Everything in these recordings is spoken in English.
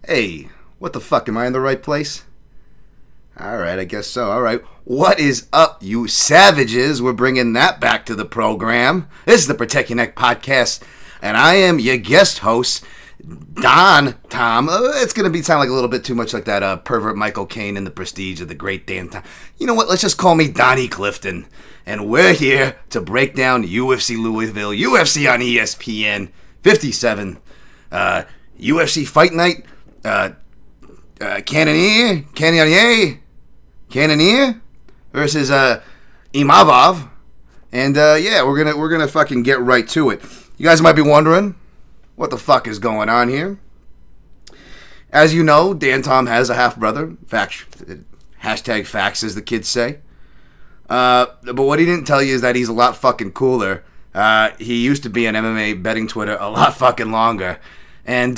Hey, what the fuck? Am I in the right place? Alright, I guess so. Alright. What is up, you savages? We're bringing that back to the program. This is the Protect Your Neck podcast, and I am your guest host, Don Tom. It's going to sound like a little bit too much like that pervert Michael Caine in The Prestige of the great Dan Tom. You know what? Let's just call me Donnie Clifton. And we're here to break down UFC Louisville, UFC on ESPN 57, UFC Fight Night, Cannonier versus Imavov. And yeah, we're gonna fucking get right to it. You guys might be wondering what the fuck is going on here. As you know, Dan Tom has a half brother. Hashtag facts, as the kids say. But what he didn't tell you is that he's a lot fucking cooler. He used to be on MMA betting Twitter a lot fucking longer. And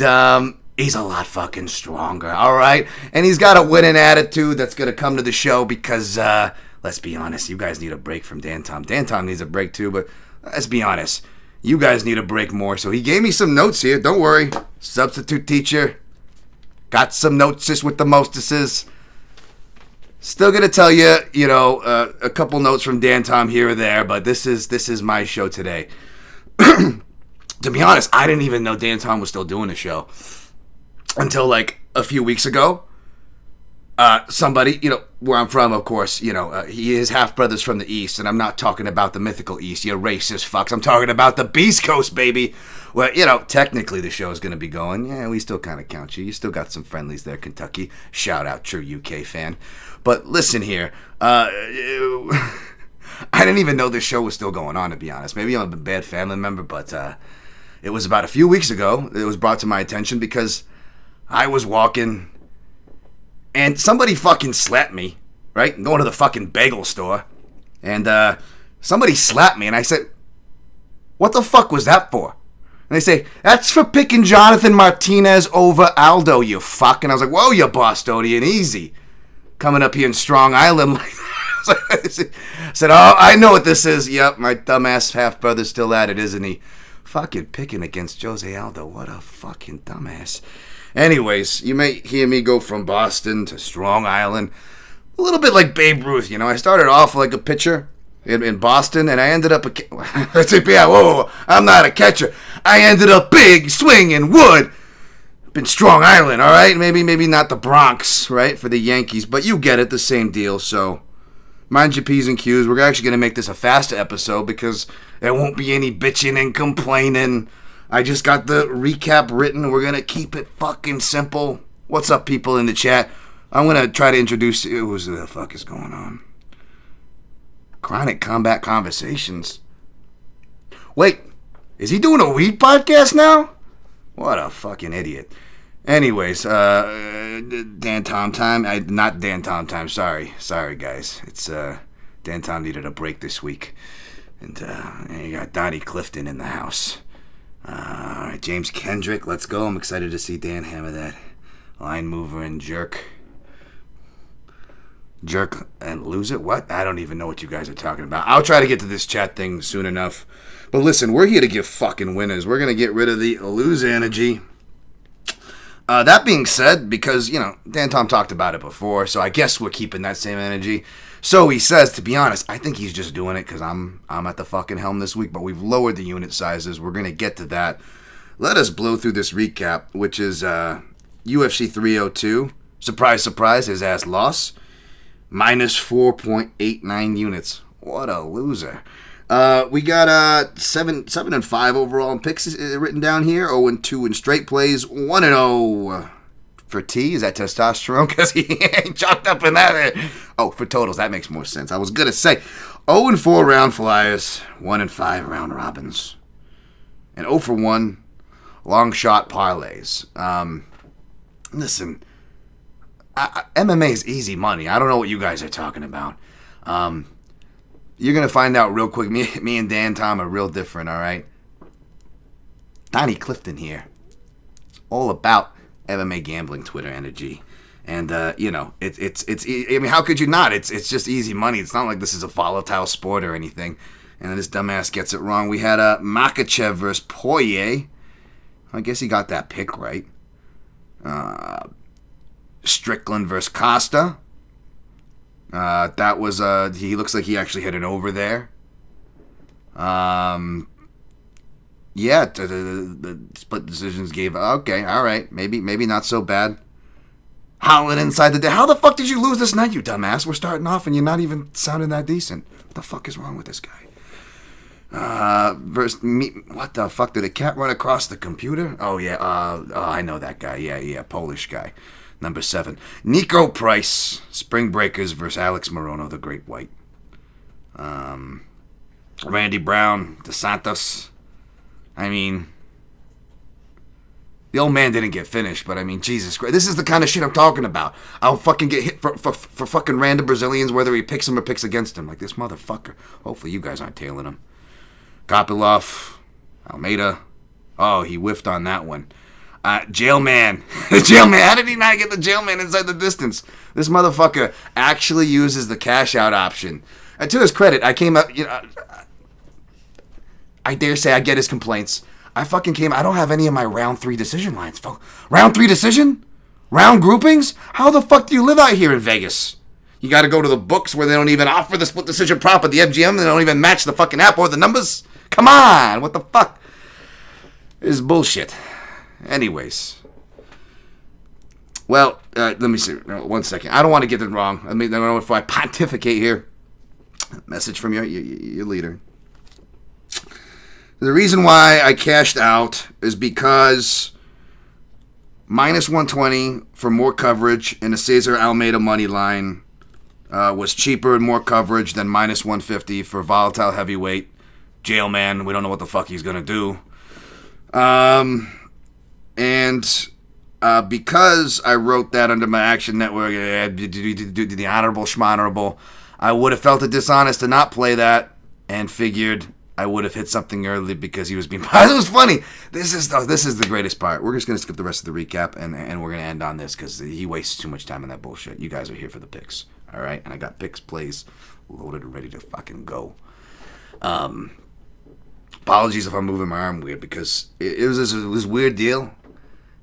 he's a lot fucking stronger, alright? And he's got a winning attitude that's going to come to the show because, let's be honest, you guys need a break from Dan Tom. Dan Tom needs a break too, but let's be honest, you guys need a break more. So he gave me some notes here, don't worry. Substitute teacher. Got some notes just with the mostesses. Still going to tell you, a couple notes from Dan Tom here or there, but this is my show today. To be honest, I didn't even know Dan Tom was still doing the show until like a few weeks ago. Somebody, where I'm from, of course, he is half brothers from the East, and I'm not talking about the mythical East, you racist fucks. I'm talking about the Beast Coast, baby. Well, technically the show is going to be going. Yeah, we still kind of count you. You still got some friendlies there, Kentucky. Shout out, true UK fan. But listen here, I didn't even know this show was still going on, to be honest. Maybe I'm a bad family member, but it was about a few weeks ago. It was brought to my attention because I was walking and somebody fucking slapped me, right? Going to the fucking bagel store. And somebody slapped me and I said, what the fuck was that for? And they say, that's for picking Jonathan Martinez over Aldo, you fuck. And I was like, whoa, you Bostonian, easy. Coming up here in Strong Island like that. I said, oh, I know what this is. Yep, my dumbass half-brother's still at it, isn't he? Fucking picking against Jose Aldo. What a fucking dumbass. Anyways, you may hear me go from Boston to Strong Island. A little bit like Babe Ruth, I started off like a pitcher in Boston, and I ended up whoa, I'm not a catcher. I ended up big, swinging, wood. In Strong Island, all right? Maybe not the Bronx, right, for the Yankees, but you get it, the same deal. So mind your P's and Q's. We're actually going to make this a faster episode because there won't be any bitching and complaining. I just got the recap written. We're going to keep it fucking simple. What's up, people in the chat? I'm going to try to introduce you. What the fuck is going on? Chronic Combat Conversations. Wait, is he doing a weed podcast now? What a fucking idiot. Anyways, Dan Tom time. Not Dan Tom time, sorry. Sorry, guys. It's, Dan Tom needed a break this week. And you got Donnie Clifton in the house. Alright, James Kendrick, let's go. I'm excited to see Dan hammer that line mover and jerk. Jerk and lose it? What? I don't even know what you guys are talking about. I'll try to get to this chat thing soon enough. But listen, we're here to give fucking winners. We're going to get rid of the loser energy. That being said, because, Dan Tom talked about it before, so I guess we're keeping that same energy. So he says, to be honest, I think he's just doing it because I'm at the fucking helm this week, but we've lowered the unit sizes. We're going to get to that. Let us blow through this recap, which is UFC 302. Surprise, surprise, his ass lost. Minus 4.89 units. What a loser. We got 7-5 overall in picks written down here. 0-2 in straight plays. 1-0 for T. Is that testosterone? Because he ain't chalked up in that. Oh, for totals. That makes more sense. I was going to say 0-4 round flyers. 1-5 round robins. And 0-1 long shot parlays. Listen, MMA is easy money. I don't know what you guys are talking about. You're going to find out real quick. Me and Dan Tom are real different, all right? Donnie Clifton here. It's all about MMA gambling Twitter energy. And, it's how could you not? It's just easy money. It's not like this is a volatile sport or anything. And then this dumbass gets it wrong. We had Makhachev versus Poirier. I guess he got that pick right. Strickland versus Costa. That was, he looks like he actually hit an over there. Yeah, the split decisions gave, okay, all right, maybe not so bad. Holland inside the day. How the fuck did you lose this night, you dumbass? We're starting off and you're not even sounding that decent. What the fuck is wrong with this guy? Versus me, what the fuck? Did a cat run across the computer? Oh, yeah, I know that guy. Yeah, Polish guy. Number 7. Nico Price, Spring Breakers versus Alex Morono, the Great White. Randy Brown, Dos Santos. I mean, the old man didn't get finished, but I mean, Jesus Christ. This is the kind of shit I'm talking about. I'll fucking get hit for fucking random Brazilians, whether he picks him or picks against him. Like this motherfucker. Hopefully you guys aren't tailing him. Kopylov, Almeida. Oh, he whiffed on that one. Jailman. The Jailman. How did he not get the Jailman inside the distance? This motherfucker actually uses the cash out option. And to his credit, I came up, I dare say I get his complaints. I don't have any of my round 3 decision lines. Round 3 decision? Round groupings? How the fuck do you live out here in Vegas? You got to go to the books where they don't even offer the split decision prop at the FGM. They don't even match the fucking app or the numbers. Come on, what the fuck? This is bullshit. Anyways. Well, let me see. No, 1 second. I don't want to get it wrong. I don't know if I pontificate here. Message from your leader. The reason why I cashed out is because minus 120 for more coverage in the Cesar Almeida money line was cheaper and more coverage than minus 150 for volatile heavyweight. Jailman, we don't know what the fuck he's going to do. Because I wrote that under my Action Network, the honorable schmonorable, I would have felt it dishonest to not play that and figured I would have hit something early because he was being... It was funny. This is the greatest part. We're just going to skip the rest of the recap and we're going to end on this because he wastes too much time on that bullshit. You guys are here for the picks, all right? And I got picks, plays loaded and ready to fucking go. Apologies if I'm moving my arm weird because it was this weird deal.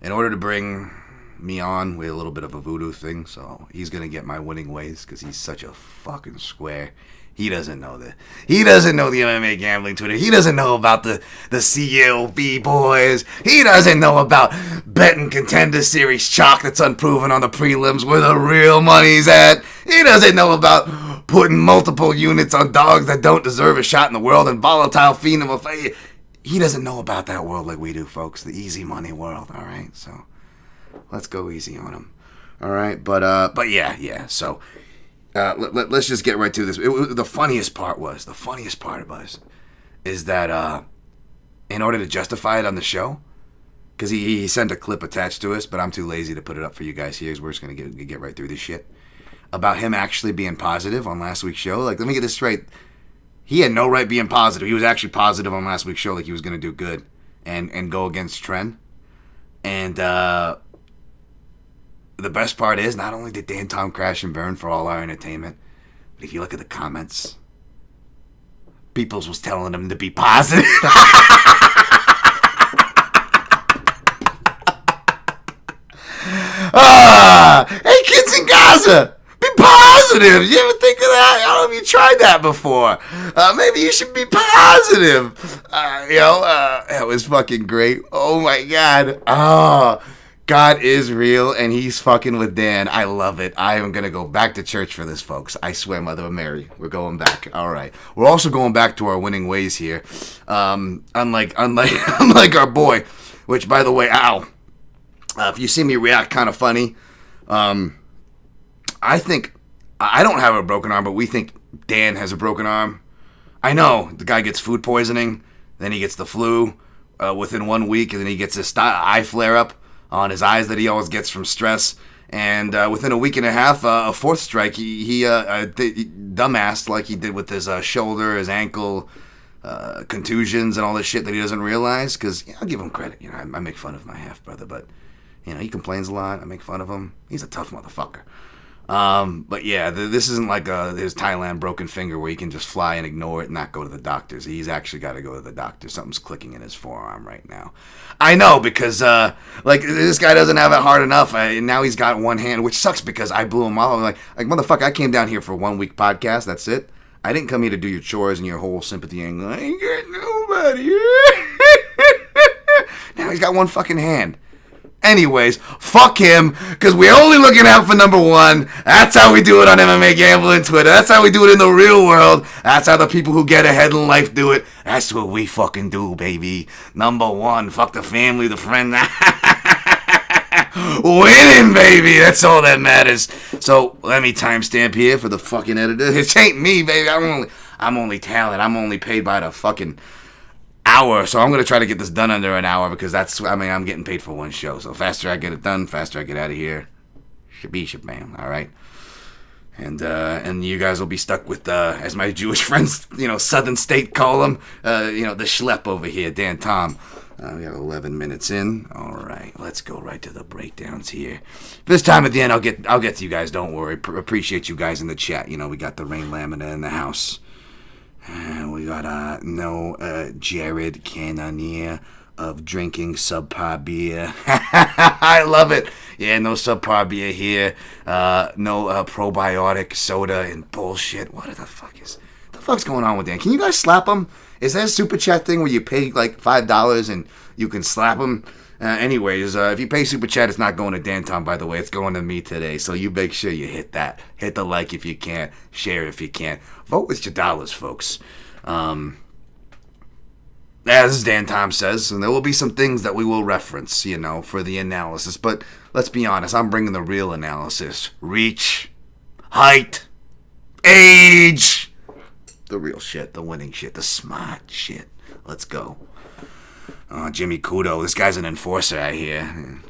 In order to bring me on, we had a little bit of a voodoo thing, so he's going to get my winning ways because he's such a fucking square. He doesn't know that. He doesn't know the MMA gambling Twitter. He doesn't know about the CLB boys. He doesn't know about betting Contender Series chalk that's unproven on the prelims where the real money's at. He doesn't know about putting multiple units on dogs that don't deserve a shot in the world and volatile phenom. He doesn't know about that world like we do, folks. The easy money world, all right? So let's go easy on him. All right? But yeah. So... let's just get right to this. The funniest part was is that in order to justify it on the show, because he sent a clip attached to us, but I'm too lazy to put it up for you guys here, so we're just going to get right through this shit. About him actually being positive on last week's show. Like, let me get this straight. He had no right being positive. He was actually positive on last week's show, like he was going to do good and go against trend. And the best part is, not only did Dan Tom crash and burn for all our entertainment, but if you look at the comments, Peoples was telling him to be positive. Hey, kids in Gaza, be positive. You ever think of that? I don't know if you tried that before. Maybe you should be positive. That was fucking great. Oh my God. God is real, and he's fucking with Dan. I love it. I am going to go back to church for this, folks. I swear, Mother of Mary. We're going back. All right. We're also going back to our winning ways here. Unlike our boy, which, by the way, if you see me react kind of funny, I think, I don't have a broken arm, but we think Dan has a broken arm. I know. The guy gets food poisoning, then he gets the flu within 1 week, and then he gets this eye flare-up on his eyes that he always gets from stress. And within a week and a half, a fourth strike, he dumbassed like he did with his shoulder, his ankle, contusions, and all this shit that he doesn't realize. Because I'll give him credit. I make fun of my half-brother, but he complains a lot. I make fun of him. He's a tough motherfucker. But yeah, this isn't like his Thailand broken finger where he can just fly and ignore it and not go to the doctors. He's actually got to go to the doctor. Something's clicking in his forearm right now. I know, because Like, this guy doesn't have it hard enough. And now he's got one hand, which sucks because I blew him off. I'm like, motherfucker, I came down here for a 1 week podcast. That's it. I didn't come here to do your chores and your whole sympathy angle. I ain't got nobody. Now he's got one fucking hand. Anyways, fuck him, because we're only looking out for number one. That's how we do it on MMA Gambling Twitter. That's how we do it in the real world. That's how the people who get ahead in life do it. That's what we fucking do, baby. Number one, fuck the family, the friend. Winning, baby. That's all that matters. So let me timestamp here for the fucking editor. It ain't me, baby. I'm only talent. I'm only paid by the fucking hour. So I'm gonna try to get this done under an hour because I'm getting paid for one show. So faster I get it done, faster I get out of here. Shabby bam. All right. And you guys will be stuck with as my Jewish friends, Southern State call them, the schlep over here, Dan Tom. We got 11 minutes in. All right, let's go right to the breakdowns here. This time at the end, I'll get to you guys. Don't worry. Appreciate you guys in the chat. We got the Rain Lamina in the house. We got Jared Cannonier of drinking subpar beer. I love it. Yeah, no subpar beer here. No probiotic soda and bullshit. What the fuck's going on with that? Can you guys slap them? Is that a super chat thing where you pay like $5 and you can slap them? Anyways, if you pay super chat, it's not going to Dan Tom, by the way. It's going to me today. So you make sure you hit that. Hit the like if you can. Share if you can. Vote with your dollars, folks. As Dan Tom says, and there will be some things that we will reference, for the analysis. But let's be honest, I'm bringing the real analysis. Reach, height, age. The real shit, the winning shit, the smart shit. Let's go. Jimmy Kudo, this guy's an enforcer, I hear.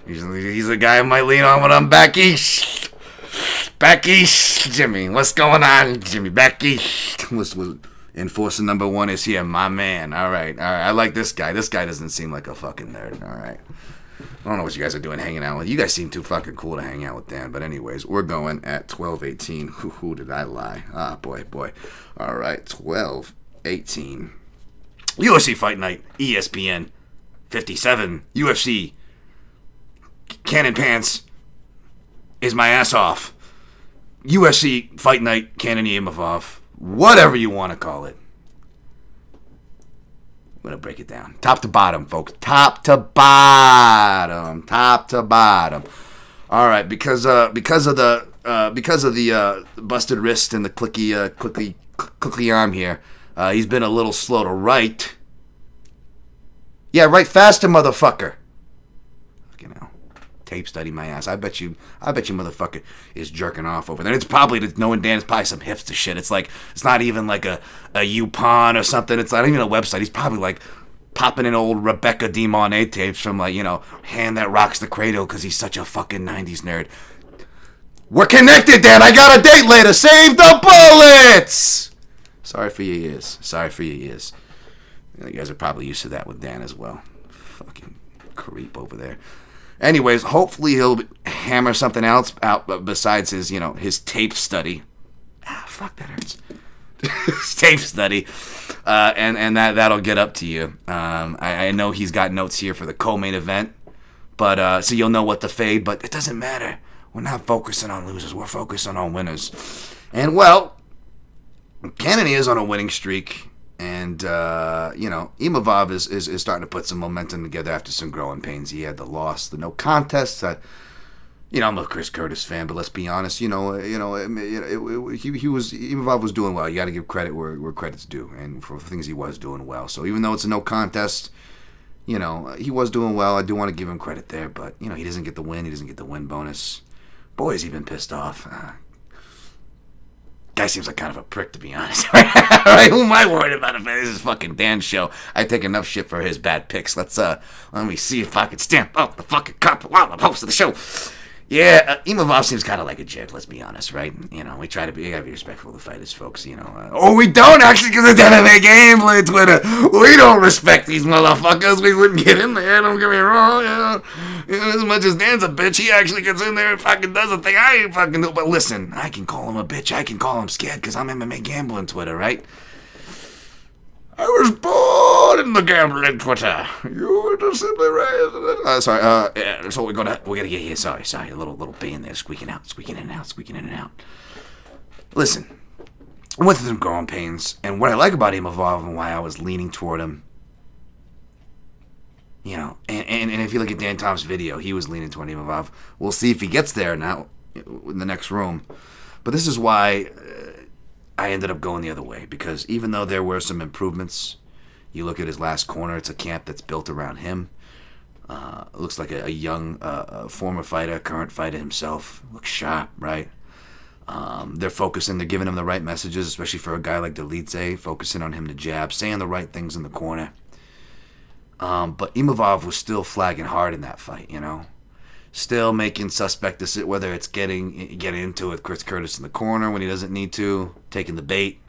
He's a guy I might lean on when I'm back east. Back east, Jimmy. What's going on, Jimmy? Back east. Enforcer number one is here, my man. All right. I like this guy. This guy doesn't seem like a fucking nerd. All right. I don't know what you guys are doing hanging out with. You guys seem too fucking cool to hang out with Dan. But anyways, we're going at 12:18. Who did I lie? Ah, boy. All right, 12:18. UFC Fight Night, ESPN 57. UFC Cannon Pants is my ass off. UFC Fight Night, Cannonier Imavov. Whatever you want to call it. I'm going to break it down. Top to bottom, folks. Top to bottom. All right, because of the busted wrist and the clicky arm here, he's been a little slow to write. Yeah, write faster, motherfucker. Tape study my ass. I bet you motherfucker is jerking off over there. It's probably, knowing Dan, it's probably some hipster shit. It's not even like a YouPorn or something. It's not even a website. He's probably like popping in old Rebecca De Mornay tapes from Hand That Rocks the Cradle because he's such a fucking 90s nerd. We're connected, Dan. I got a date later. Save the bullets! Sorry for your ears. You guys are probably used to that with Dan as well. Fucking creep over there. Anyways, hopefully he'll hammer something else out besides his tape study. Fuck, that hurts. His tape study. And that'll get up to you. I know he's got notes here for the co-main event. But so you'll know what to fade. But it doesn't matter. We're not focusing on losers. We're focusing on winners. And, well, Cannonier is on a winning streak. And, Imavov is starting to put some momentum together after some growing pains. He had the loss, the no contest. I'm a Chris Curtis fan, but let's be honest. Imavov was doing well. You got to give credit where credit's due, and for things he was doing well. So even though it's a no contest, he was doing well. I do want to give him credit there, but he doesn't get the win. He doesn't get the win bonus. Boy, has he been pissed off. Guy seems like kind of a prick, to be honest. All right, who am I worried about? If this is fucking Dan's show, I take enough shit for his bad picks. Let me see if I can stamp up the fucking cup while I'm hosting the show. Yeah, Imavov seems kind of like a jerk, let's be honest, right? We try to gotta be respectful of the fighters, folks, we don't actually, because it's MMA Gameplay Twitter. We don't respect these motherfuckers. We wouldn't get in there, don't get me wrong, as much as Dan's a bitch, he actually gets in there and fucking does a thing I ain't fucking do. But listen, I can call him a bitch, I can call him scared, because I'm MMA Gambling Twitter, right? I was born in the gambling Twitter. You were just simply raised. Sorry. Yeah, so we gotta get here. Sorry. A little band there, squeaking in and out. Listen, I went through some growing pains, and what I like about Imavov and why I was leaning toward him, you know, and if you look at Dan Tom's video, he was leaning toward Imavov. We'll see if he gets there now in the next room. But this is why I ended up going the other way, because even though there were some improvements, you look at his last corner, it's a camp that's built around him. Looks like a young former fighter, current fighter himself. Looks sharp, right? They're giving him the right messages, especially for a guy like Dolidze, focusing on him to jab, saying the right things in the corner. But Imavov was still flagging hard in that fight, you know? Still making suspect decisions, whether it's getting into it with Chris Curtis in the corner when he doesn't need to, taking the bait.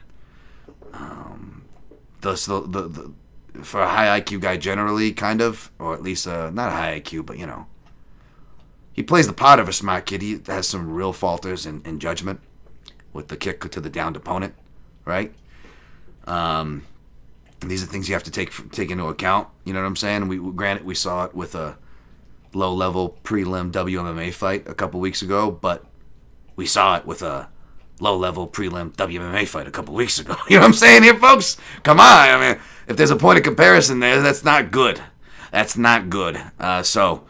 For a high IQ guy generally, kind of, or at least not a high IQ, but you know, he plays the part of a smart kid. He has some real falters in judgment with the kick to the downed opponent, right? These are things you have to take into account. You know what I'm saying? Granted, we saw it with a low-level prelim WMMA fight a couple weeks ago, but we saw it with a low-level prelim WMMA fight a couple weeks ago. You know what I'm saying here, folks? Come on. I mean, if there's a point of comparison there, that's not good. That's not good. So,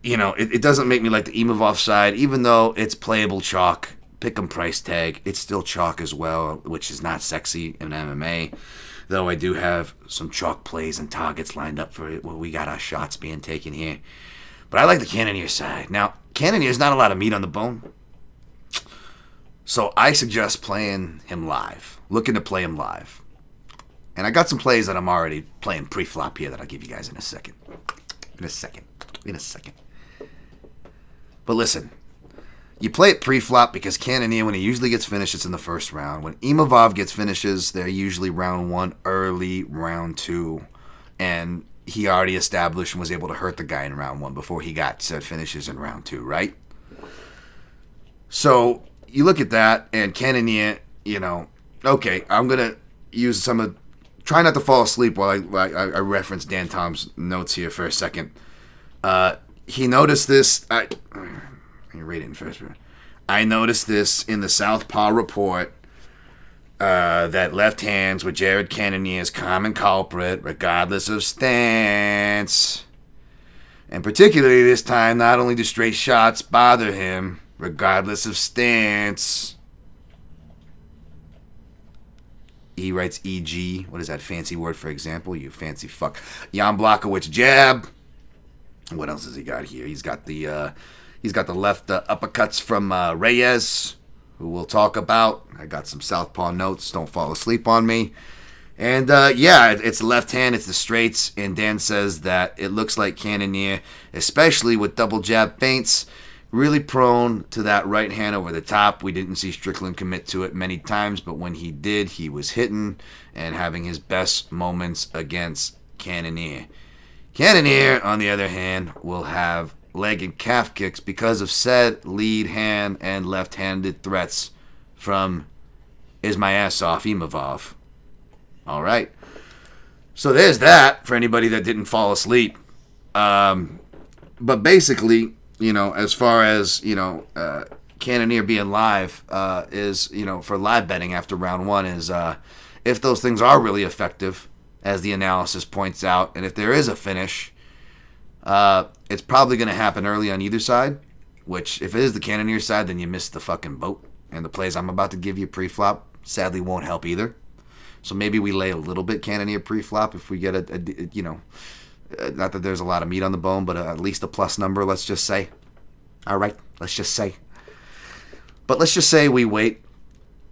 you know, it doesn't make me like the Imavov side, even though it's playable chalk, pick'em price tag, it's still chalk as well, which is not sexy in MMA. Though I do have some chalk plays and targets lined up for it where we got our shots being taken here. But I like the Cannonier side. Now, Cannonier's not a lot of meat on the bone. So I suggest playing him live. Looking to play him live. And I got some plays that I'm already playing pre-flop here that I'll give you guys in a second. In a second. But listen. You play it pre-flop because Cannonier, when he usually gets finished, it's in the first round. When Imavov gets finishes, they're usually round 1, early round 2. And he already established and was able to hurt the guy in round 1 before he got said finishes in round 2, right? So you look at that, and Cannonier, you know, okay, I'm going to use some of... Try not to fall asleep while I reference Dan Tom's notes here for a second. He noticed this... Read it in first. I noticed this in the Southpaw report that left hands were Jared Cannonier's common culprit, regardless of stance. And particularly this time, not only do straight shots bother him, regardless of stance. He writes EG. What is that fancy word for example? You fancy fuck. Jan Blachowicz jab. What else has he got here? He's got the left uppercuts from Reyes, who we'll talk about. I got some southpaw notes. Don't fall asleep on me. And, it's the left hand. It's the straights. And Dan says that it looks like Cannonier, especially with double jab feints, really prone to that right hand over the top. We didn't see Strickland commit to it many times, but when he did, he was hitting and having his best moments against Cannonier. Cannonier, on the other hand, will have leg and calf kicks because of said lead hand and left-handed threats from Is My Ass Off Imavov. All right. So there's that for anybody that didn't fall asleep. But basically, you know, as far as, you know, Cannonier being live is, you know, for live betting after round 1 is if those things are really effective, as the analysis points out, and if there is a finish, it's probably going to happen early on either side, which if it is the Cannonier side, then you missed the fucking boat. And the plays I'm about to give you pre-flop sadly won't help either. So maybe we lay a little bit Cannonier pre-flop if we get a you know, not that there's a lot of meat on the bone, but at least a plus number, let's just say. All right, let's just say. But let's just say we wait,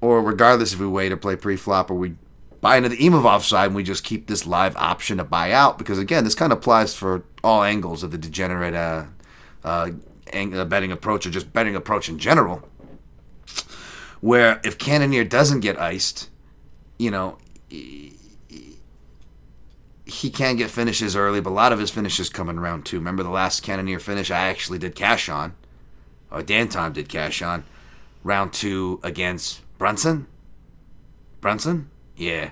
or regardless if we wait or play pre-flop, or we buy into the Imavov side and we just keep this live option to buy out, because again, this kind of applies for all angles of the degenerate betting approach, or just betting approach in general, where if Cannonier doesn't get iced, you know, he can get finishes early, but a lot of his finishes come in round 2. Remember the last Cannonier finish I actually did cash on, or Dan Tom did cash on, round 2 against Brunson? Yeah.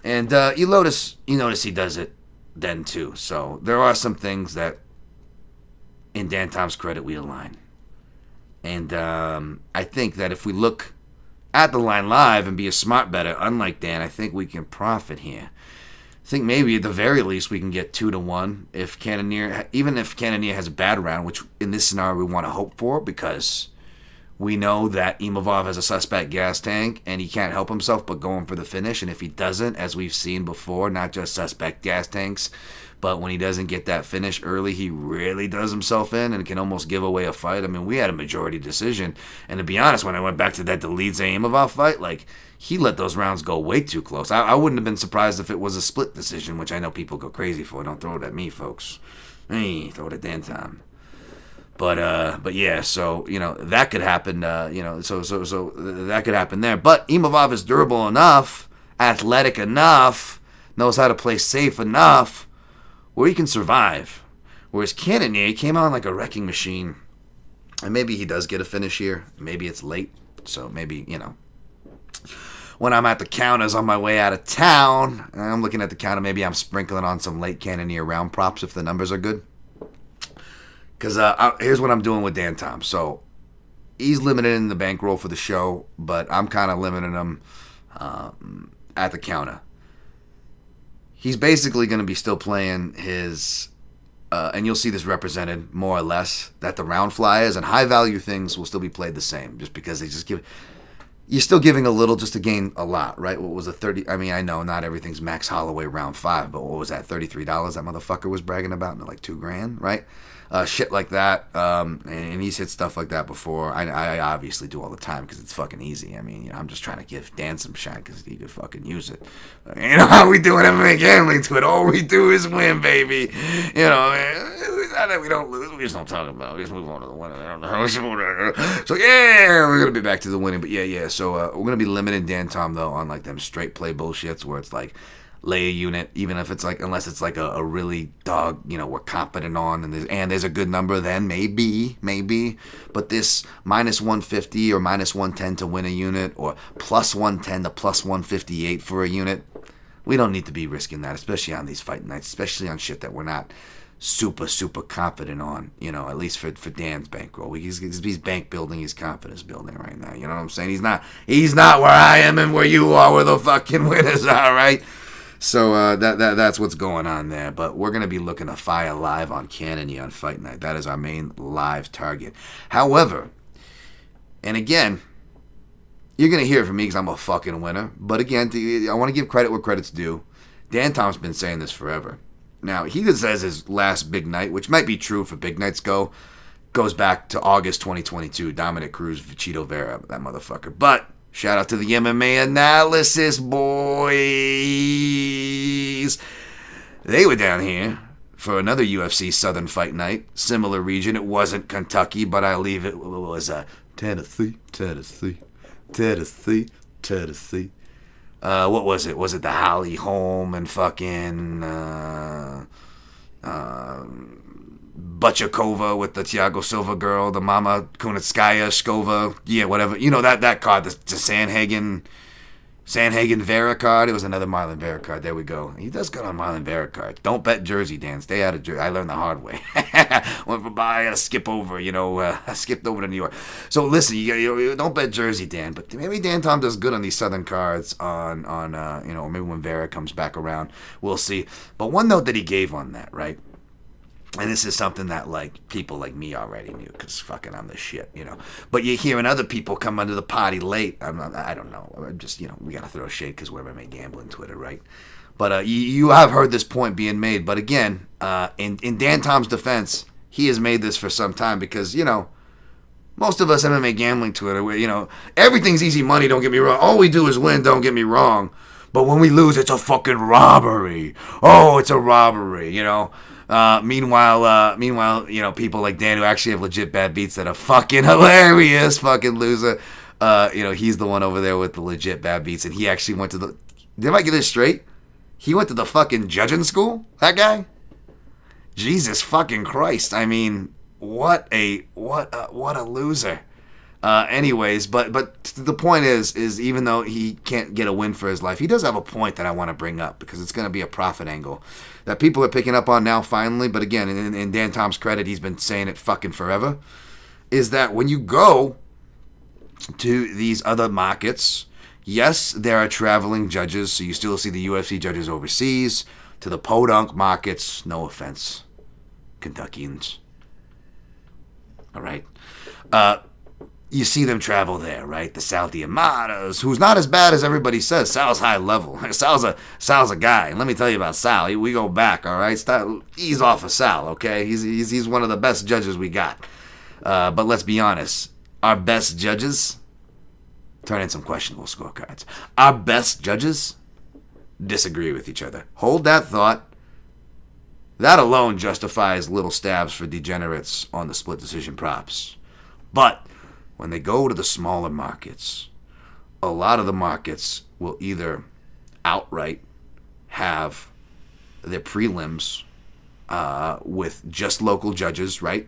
And you notice he does it then too. So there are some things that, in Dan Tom's credit, we align. And I think that if we look at the line live and be a smart better, unlike Dan, I think we can profit here. I think maybe at the very least we can get 2-1 if Cannonier, even if Cannonier has a bad round, which in this scenario we want to hope for, because we know that Imavov has a suspect gas tank and he can't help himself but going for the finish. And if he doesn't, as we've seen before, not just suspect gas tanks, but when he doesn't get that finish early, he really does himself in and can almost give away a fight. I mean, we had a majority decision. And to be honest, when I went back to that Dolidze-Imavov fight, like, he let those rounds go way too close. I wouldn't have been surprised if it was a split decision, which I know people go crazy for. Don't throw it at me, folks. Hey, throw it at Dan Tom. But yeah, so, that could happen, so that could happen there. But Imavov is durable enough, athletic enough, knows how to play safe enough, where he can survive. Whereas Cannonier came on like a wrecking machine. And maybe he does get a finish here. Maybe it's late. So maybe, when I'm at the counters on my way out of town, and I'm looking at the counter, maybe I'm sprinkling on some late Cannonier round props if the numbers are good. Because here's what I'm doing with Dan Tom. So he's limited in the bankroll for the show, but I'm kind of limiting him at the counter. He's basically going to be still playing his, and you'll see this represented more or less, that the round flyers and high value things will still be played the same, just because they just give. You're still giving a little just to gain a lot, right? What was a 30? I mean, I know not everything's Max Holloway round 5, but what was that? $33 that motherfucker was bragging about, like $2,000, right? Shit like that, and he's hit stuff like that before. I obviously do all the time because it's fucking easy. I mean, I'm just trying to give Dan some shine because he could fucking use it. You know how we do in MMA gambling to it. All we do is win, baby. Not that we don't lose. We just don't talk about it. We just move on to the winning. So yeah, we're gonna be back to the winning. But yeah. So we're gonna be limiting Dan Tom though on like them straight play bullshits where it's like, lay a unit, even if it's like, unless it's like a really dog, we're confident on, and there's a good number, then maybe, but this minus 150 or minus 110 to win a unit, or plus 110 to plus 158 for a unit, we don't need to be risking that, especially on these fight nights, especially on shit that we're not super confident on, at least for Dan's bankroll. He's bank building, he's confidence building right now, you know what I'm saying? He's not where I am and where you are, where the fucking winners are, right? So that's what's going on there. But we're going to be looking to fire live on Cannonier on Fight Night. That is our main live target. However, and again, you're going to hear it from me because I'm a fucking winner. But again, I want to give credit where credit's due. Dan Tom's been saying this forever. Now, he just says his last big night, which might be true for big nights goes back to August 2022. Dominic Cruz, Chito Vera, that motherfucker. But shout out to the MMA analysis boys. They were down here for another UFC Southern Fight Night. Similar region. It wasn't Kentucky, but I leave it was Tennessee. What was it? Was it the Holly Holm and fucking Butchakova with the Thiago Silva girl, the Mama Kunitskaya Shkova, yeah, whatever. That card, the Sanhagen Vera card. It was another Marlon Vera card. There we go. He does good on Marlon Vera cards. Don't bet Jersey, Dan. Stay out of Jersey. I learned the hard way. Went for I gotta skip over. I skipped over to New York. So listen, you don't bet Jersey, Dan. But maybe Dan Tom does good on these Southern cards on maybe when Vera comes back around, we'll see. But one note that he gave on that, right? And this is something that, like, people like me already knew, because fucking I'm the shit, But you're hearing other people come under the party late. I don't know. I'm just, we got to throw shade because we're MMA gambling Twitter, right? But you have heard this point being made. But again, in Dan Tom's defense, he has made this for some time because, most of us MMA gambling Twitter, where, everything's easy money, don't get me wrong. All we do is win, don't get me wrong. But when we lose, it's a fucking robbery. Oh, it's a robbery, Meanwhile, people like Dan who actually have legit bad beats that are fucking hilarious, fucking loser. He's the one over there with the legit bad beats, and he actually went to the. Did I get this straight? He went to the fucking judging school. That guy. Jesus fucking Christ! I mean, what a loser. Anyways, but the point is even though he can't get a win for his life, he does have a point that I want to bring up because it's going to be a profit angle that people are picking up on now finally. But again, in Dan Tom's credit, he's been saying it fucking forever, is that when you go to these other markets, yes, there are traveling judges, so you still see the UFC judges overseas. To the podunk markets, no offense, Kentuckians. All right. You see them travel there, right? The Sal Diamatas, who's not as bad as everybody says. Sal's high level. Sal's a guy. And let me tell you about Sal. We go back, all right? Ease off of Sal, okay? He's one of the best judges we got. But let's be honest. Our best judges turn in some questionable scorecards. Our best judges disagree with each other. Hold that thought. That alone justifies little stabs for degenerates on the split decision props. But when they go to the smaller markets, a lot of the markets will either outright have their prelims with just local judges, right?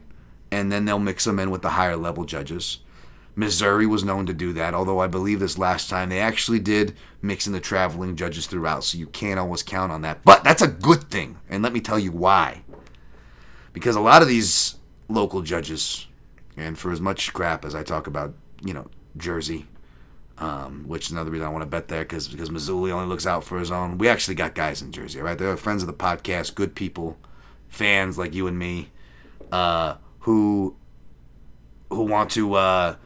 And then they'll mix them in with the higher level judges. Missouri was known to do that, although I believe this last time they actually did mix in the traveling judges throughout, so you can't always count on that. But that's a good thing, and let me tell you why. Because a lot of these local judges, and for as much crap as I talk about, Jersey, which is another reason I want to bet there, because Missouli only looks out for his own. We actually got guys in Jersey, right? They're friends of the podcast, good people, fans like you and me, who want to,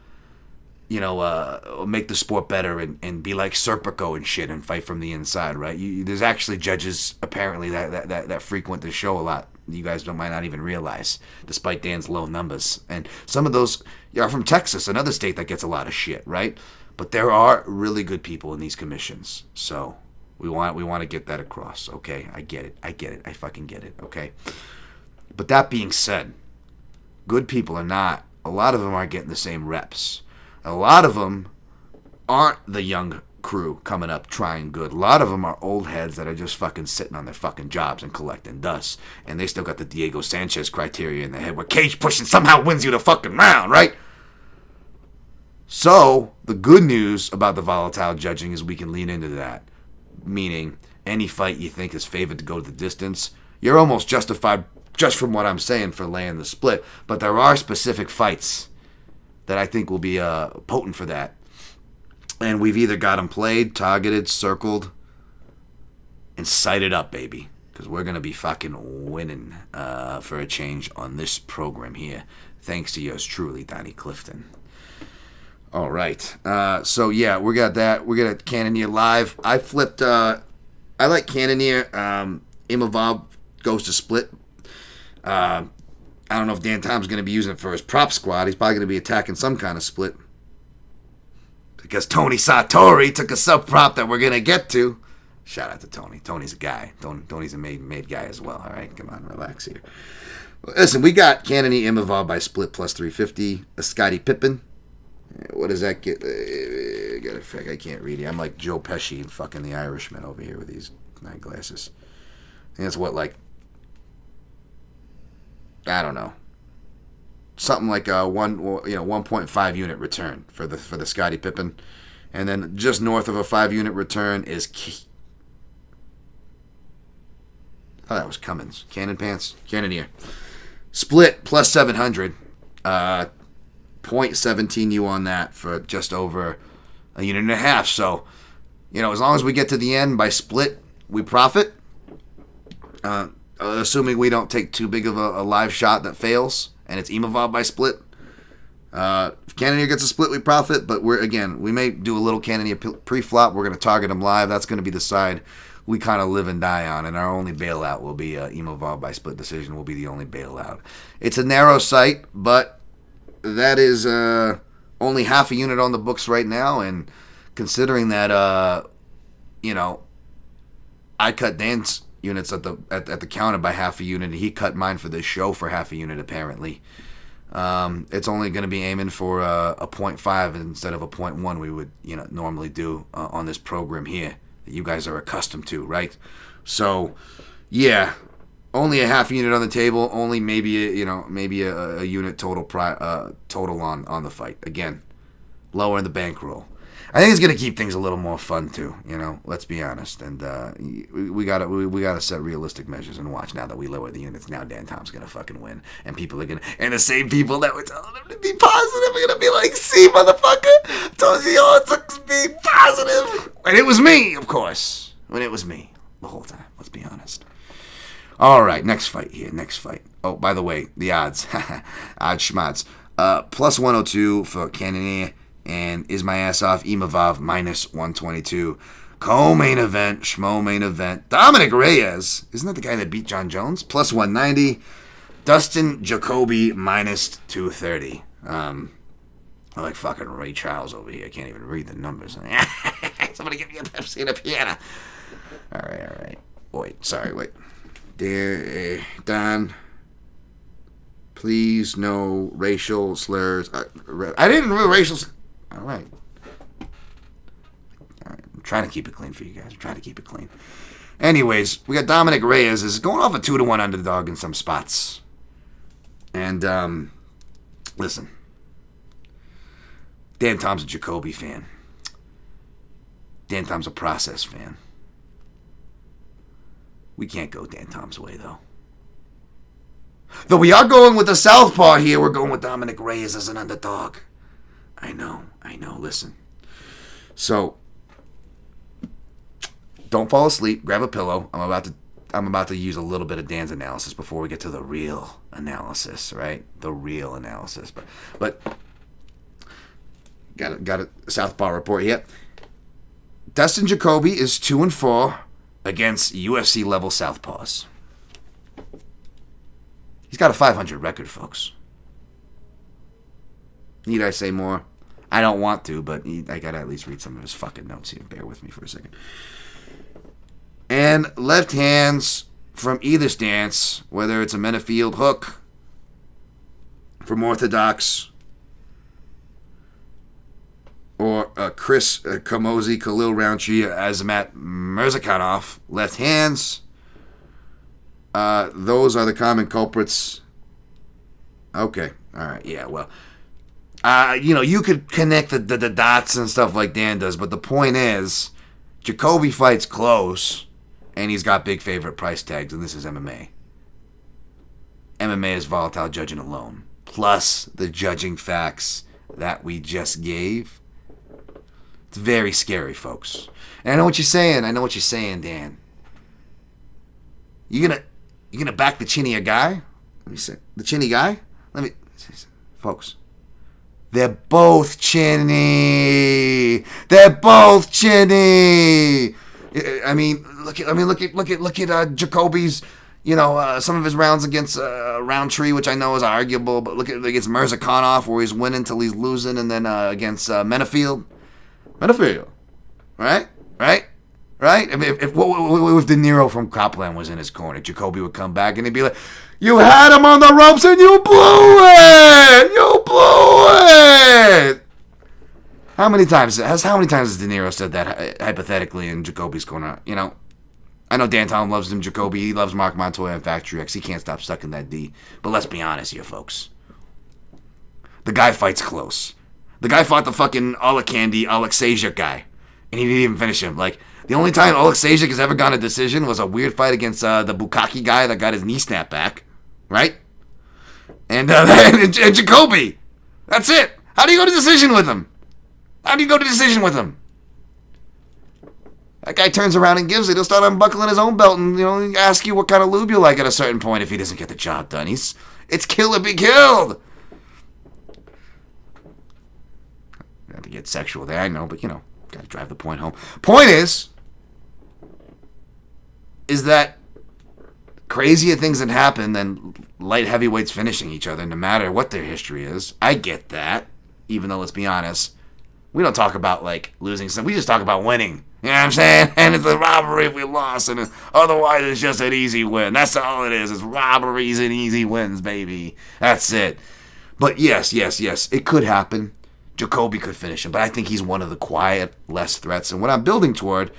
make the sport better and be like Serpico and shit and fight from the inside, right? There's actually judges apparently that frequent the show a lot. You guys might not even realize, despite Dan's low numbers. And some of those are from Texas, another state that gets a lot of shit, right? But there are really good people in these commissions. So we want to get that across, okay? I get it. I fucking get it, okay? But that being said, good people are not, a lot of them aren't getting the same reps. A lot of them aren't the young crew coming up trying good. A lot of them are old heads that are just fucking sitting on their fucking jobs and collecting dust. And they still got the Diego Sanchez criteria in their head where cage pushing somehow wins you the fucking round, right? So, the good news about the volatile judging is we can lean into that. Meaning, any fight you think is favored to go the distance, you're almost justified just from what I'm saying for laying the split. But there are specific fights that I think will be potent for that. And we've either got them played, targeted, circled, and sighted up, baby. Because we're going to be fucking winning for a change on this program here. Thanks to yours truly, Donnie Clifton. All right. So, yeah, we got that. We got Cannonier live. I flipped. I like Cannonier. Imavov goes to split. I don't know if Dan Tom's going to be using it for his prop squad. He's probably going to be attacking some kind of split. Because Tony Sartori took a sub-prop that we're going to get to. Shout out to Tony. Tony's a guy. Tony's a made guy as well. All right, come on, relax here. Listen, we got Cannonier Imavov by split plus 350. A Scottie Pippen. What does that get? I can't read it. I'm like Joe Pesci and fucking The Irishman over here with these night glasses. I think that's what, like, I don't know. Something like a 1.5 unit return for the Scottie Pippen, and then just north of a 5 unit return is that was Cummins. Cannon Pants, Cannonier. Split plus 700. 0.17 U on that for just over a unit and a half. So, as long as we get to the end by split, we profit. Assuming we don't take too big of a live shot that fails, and it's Imavov by split. If Cannonier gets a split, we profit, but we may do a little Cannonier pre-flop. We're going to target him live. That's going to be the side we kind of live and die on, and our only bailout will be Imavov by split decision will be the only bailout. It's a narrow site, but that is only half a unit on the books right now, and considering that, I cut Dan's units at the counter by half a unit, and he cut mine for this show for half a unit, apparently. It's only going to be aiming for a 0.5 instead of a 0.1 we would normally do on this program here that you guys are accustomed to, right? So, yeah, only a half unit on the table, only maybe a unit total total on the fight. Again, lowering the bankroll. I think it's gonna keep things a little more fun too. Let's be honest. And we gotta set realistic measures and watch. Now that we lower the units, now Dan Tom's gonna fucking win, and people are gonna, and the same people that were telling him to be positive are gonna be like, "See, motherfucker, told you all to be positive." And it was me, of course. It was me the whole time. Let's be honest. All right, next fight here. Next fight. Oh, by the way, the odds, odds schmots. Plus 102 for Cannonier. And Is My Ass Off, Imavov, minus 122. Co-main event, schmo main event. Dominic Reyes, isn't that the guy that beat John Jones? Plus 190. Dustin Jacoby, minus 230. I like fucking Ray Charles over here. I can't even read the numbers. Somebody give me a Pepsi and a piano. All right. Wait. Don, please, no racial slurs. I didn't read racial slurs. All right. I'm trying to keep it clean for you guys. I'm trying to keep it clean. Anyways, we got Dominic Reyes is going off a 2-1 underdog in some spots. And listen, Dan Tom's a Jacoby fan. Dan Tom's a process fan. We can't go Dan Tom's way though. Though we are going with the southpaw here, we're going with Dominic Reyes as an underdog. I know. Listen. So, don't fall asleep. Grab a pillow. I'm about to use a little bit of Dan's analysis before we get to the real analysis, right? The real analysis. But got a southpaw report here. Dustin Jacoby is 2-4 against UFC level southpaws. He's got a 500 record, folks. Need I say more? I don't want to, but I gotta at least read some of his fucking notes here. Bear with me for a second. And left hands from either stance, whether it's a Menafield hook from orthodox or Chris Kamosi, Khalil Roundtree, Azamat Mirzakhanov, left hands. Those are the common culprits. Okay. All right. Yeah, well. You could connect the dots and stuff like Dan does, but the point is, Jacoby fights close, and he's got big favorite price tags, and this is MMA. MMA is volatile judging alone. Plus the judging facts that we just gave. It's very scary, folks. And I know what you're saying. Dan. You gonna back the chinnier guy? Let me say the chinny guy. Folks. They're both chinny. I mean, look at Jacoby's. Some of his rounds against Roundtree, which I know is arguable, but look at against Mirzakhanov, where he's winning till he's losing, and then against Menafield, right? I mean, if De Niro from Copland was in his corner, Jacoby would come back and he'd be like, "You had him on the ropes and you blew it! How many times has De Niro said that hypothetically in Jacoby's corner? I know Dan Tom loves him, Jacoby. He loves Mark Montoya and Factory X. He can't stop sucking that D. But let's be honest here, folks. The guy fights close. The guy fought the fucking Alexander guy, and he didn't even finish him. Like, the only time Alexander has ever gone a decision was a weird fight against the Bukaki guy that got his knee snapped back, right? And Jacoby. That's it. How do you go to decision with him? That guy turns around and gives it. He'll start unbuckling his own belt and ask you what kind of lube you like at a certain point if he doesn't get the job done. It's kill or be killed. Not to get sexual there, I know, but gotta drive the point home. Point is that crazier things that happen than light heavyweights finishing each other, no matter what their history is. I get that, even though, let's be honest, we don't talk about losing something. We just talk about winning. You know what I'm saying? And it's a robbery if we lost, and otherwise it's just an easy win. That's all it is. It's robberies and easy wins, baby. That's it. But yes, it could happen. Jacoby could finish him, but I think he's one of the quiet, less threats. And what I'm building toward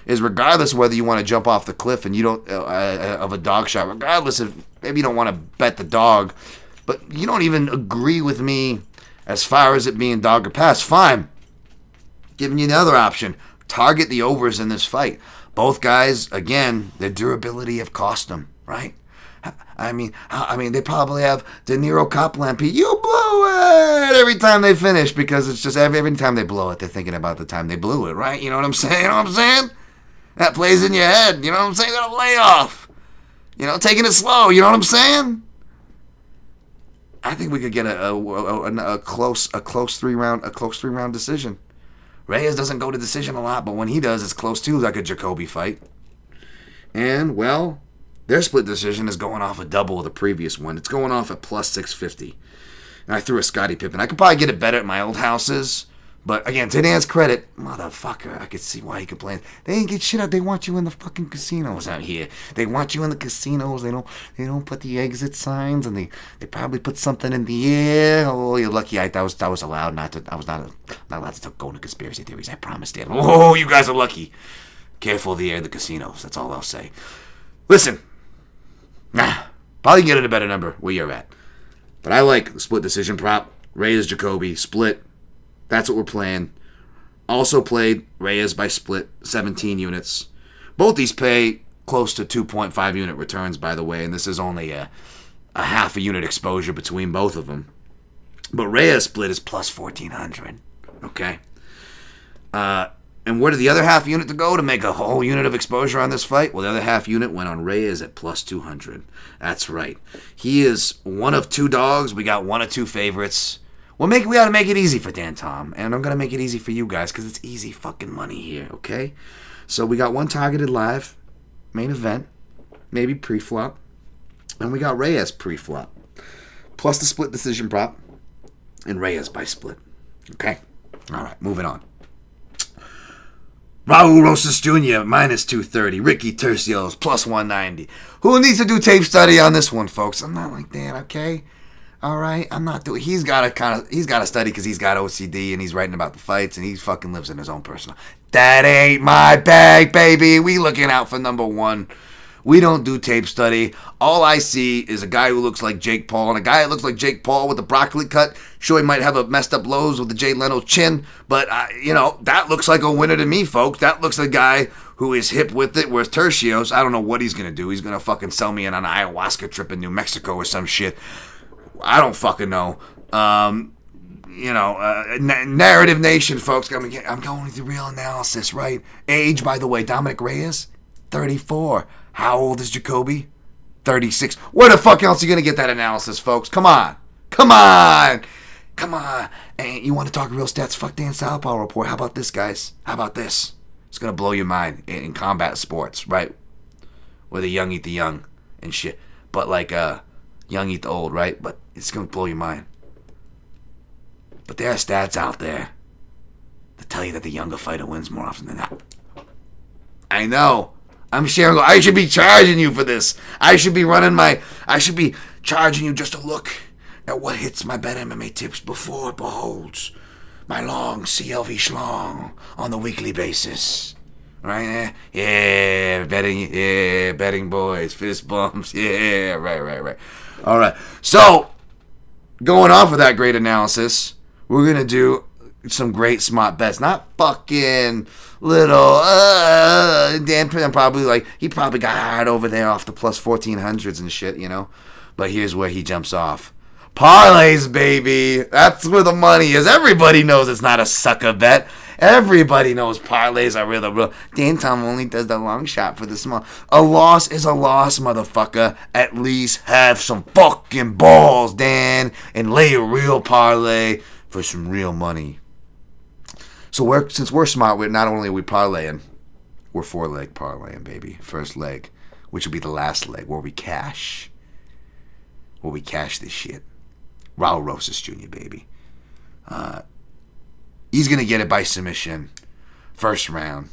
is, regardless whether you want to jump off the cliff and you don't of a dog shot, regardless if maybe you don't want to bet the dog, but you don't even agree with me As far as it being dog or pass, fine. Giving you another option. Target the overs in this fight. Both guys, again, their durability have cost them, right? I mean, they probably have De Niro Copland. You blew it every time they finish, because it's just every time they blow it, they're thinking about the time they blew it, right? You know what I'm saying? You know what I'm saying? That plays in your head. You know what I'm saying? Got a layoff. You know, taking it slow. You know what I'm saying? I think we could get a close 3-round decision. Reyes doesn't go to decision a lot, but when he does, it's close too, like a Jacoby fight. And, well, their split decision is going off a double of the previous one. It's going off at plus 650. And I threw a Scottie Pippen. I could probably get it better at my old houses. But, again, to Dan's credit, motherfucker, I could see why he complains. They ain't get shit out. They want you in the fucking casinos out here. They want you in the casinos. They don't put the exit signs, and they probably put something in the air. Oh, you're lucky that was allowed I was not allowed to go into conspiracy theories. I promised it. Oh, you guys are lucky. Careful of the air in the casinos. That's all I'll say. Listen. Probably get it a better number where you're at. But I like the split decision prop. Reyes-Jacoby, split. That's what we're playing. Also played Reyes by split, 17 units. Both these pay close to 2.5 unit returns, by the way, and this is only a half a unit exposure between both of them. But Reyes split is plus 1,400. Okay? And where did the other half unit to go to make a whole unit of exposure on this fight? Well, the other half unit went on Reyes at plus 200. That's right. He is one of two dogs. We got one of two favorites. We got to make it easy for Dan Tom, and I'm going to make it easy for you guys because it's easy fucking money here, okay? So we got one targeted live, main event, maybe pre-flop, and we got Reyes pre-flop, plus the split decision prop, and Reyes by split, okay? All right, moving on. Rosas Jr. minus 230. Ricky Turcios plus 190. Who needs to do tape study on this one, folks? I'm not like that, okay? All right, I'm not doing. He's got to study because he's got OCD and he's writing about the fights and he fucking lives in his own personal. That ain't my bag, baby. We looking out for number one. We don't do tape study. All I see is a guy who looks like Jake Paul and a guy that looks like Jake Paul with a broccoli cut. Sure, he might have a messed up lows with the Jay Leno chin, but that looks like a winner to me, folks. That looks like a guy who is hip with it. Whereas Turcios, I don't know what he's gonna do. He's gonna fucking sell me in on an ayahuasca trip in New Mexico or some shit. I don't fucking know. Narrative Nation, folks. I'm going with the real analysis, right? Age, by the way, Dominic Reyes, 34. How old is Jacoby? 36. Where the fuck else are you going to get that analysis, folks? Come on. And you want to talk real stats? Fuck Dan Southpaw Report. How about this, guys? How about this? It's going to blow your mind in combat sports, right? Where the young eat the young and shit. But like, young eat the old, right? But it's going to blow your mind. But there are stats out there that tell you that the younger fighter wins more often than not. I know. I'm sharing. I should be charging you for this. I should be charging you just to look at what hits my Bet MMA tips before it beholds my long CLV schlong on the weekly basis. Right? Yeah, betting boys, fist bumps. Yeah, right. All right. So, going off of that great analysis, we're going to do some great smart bets. Not fucking little, Dan probably he probably got hard over there off the plus 1400s and shit, But here's where he jumps off. Parlays, baby. That's where the money is. Everybody knows it's not a sucker bet. Everybody knows parlays are real. Dan Tom only does the long shot for the small. A loss is a loss, motherfucker. At least have some fucking balls, Dan, and lay a real parlay for some real money. So since we're smart, not only are we parlaying, we're 4-leg parlaying, baby. First leg, which will be the last leg, where we cash this shit. Raul Rosas Jr., baby. He's going to get it by submission. First round.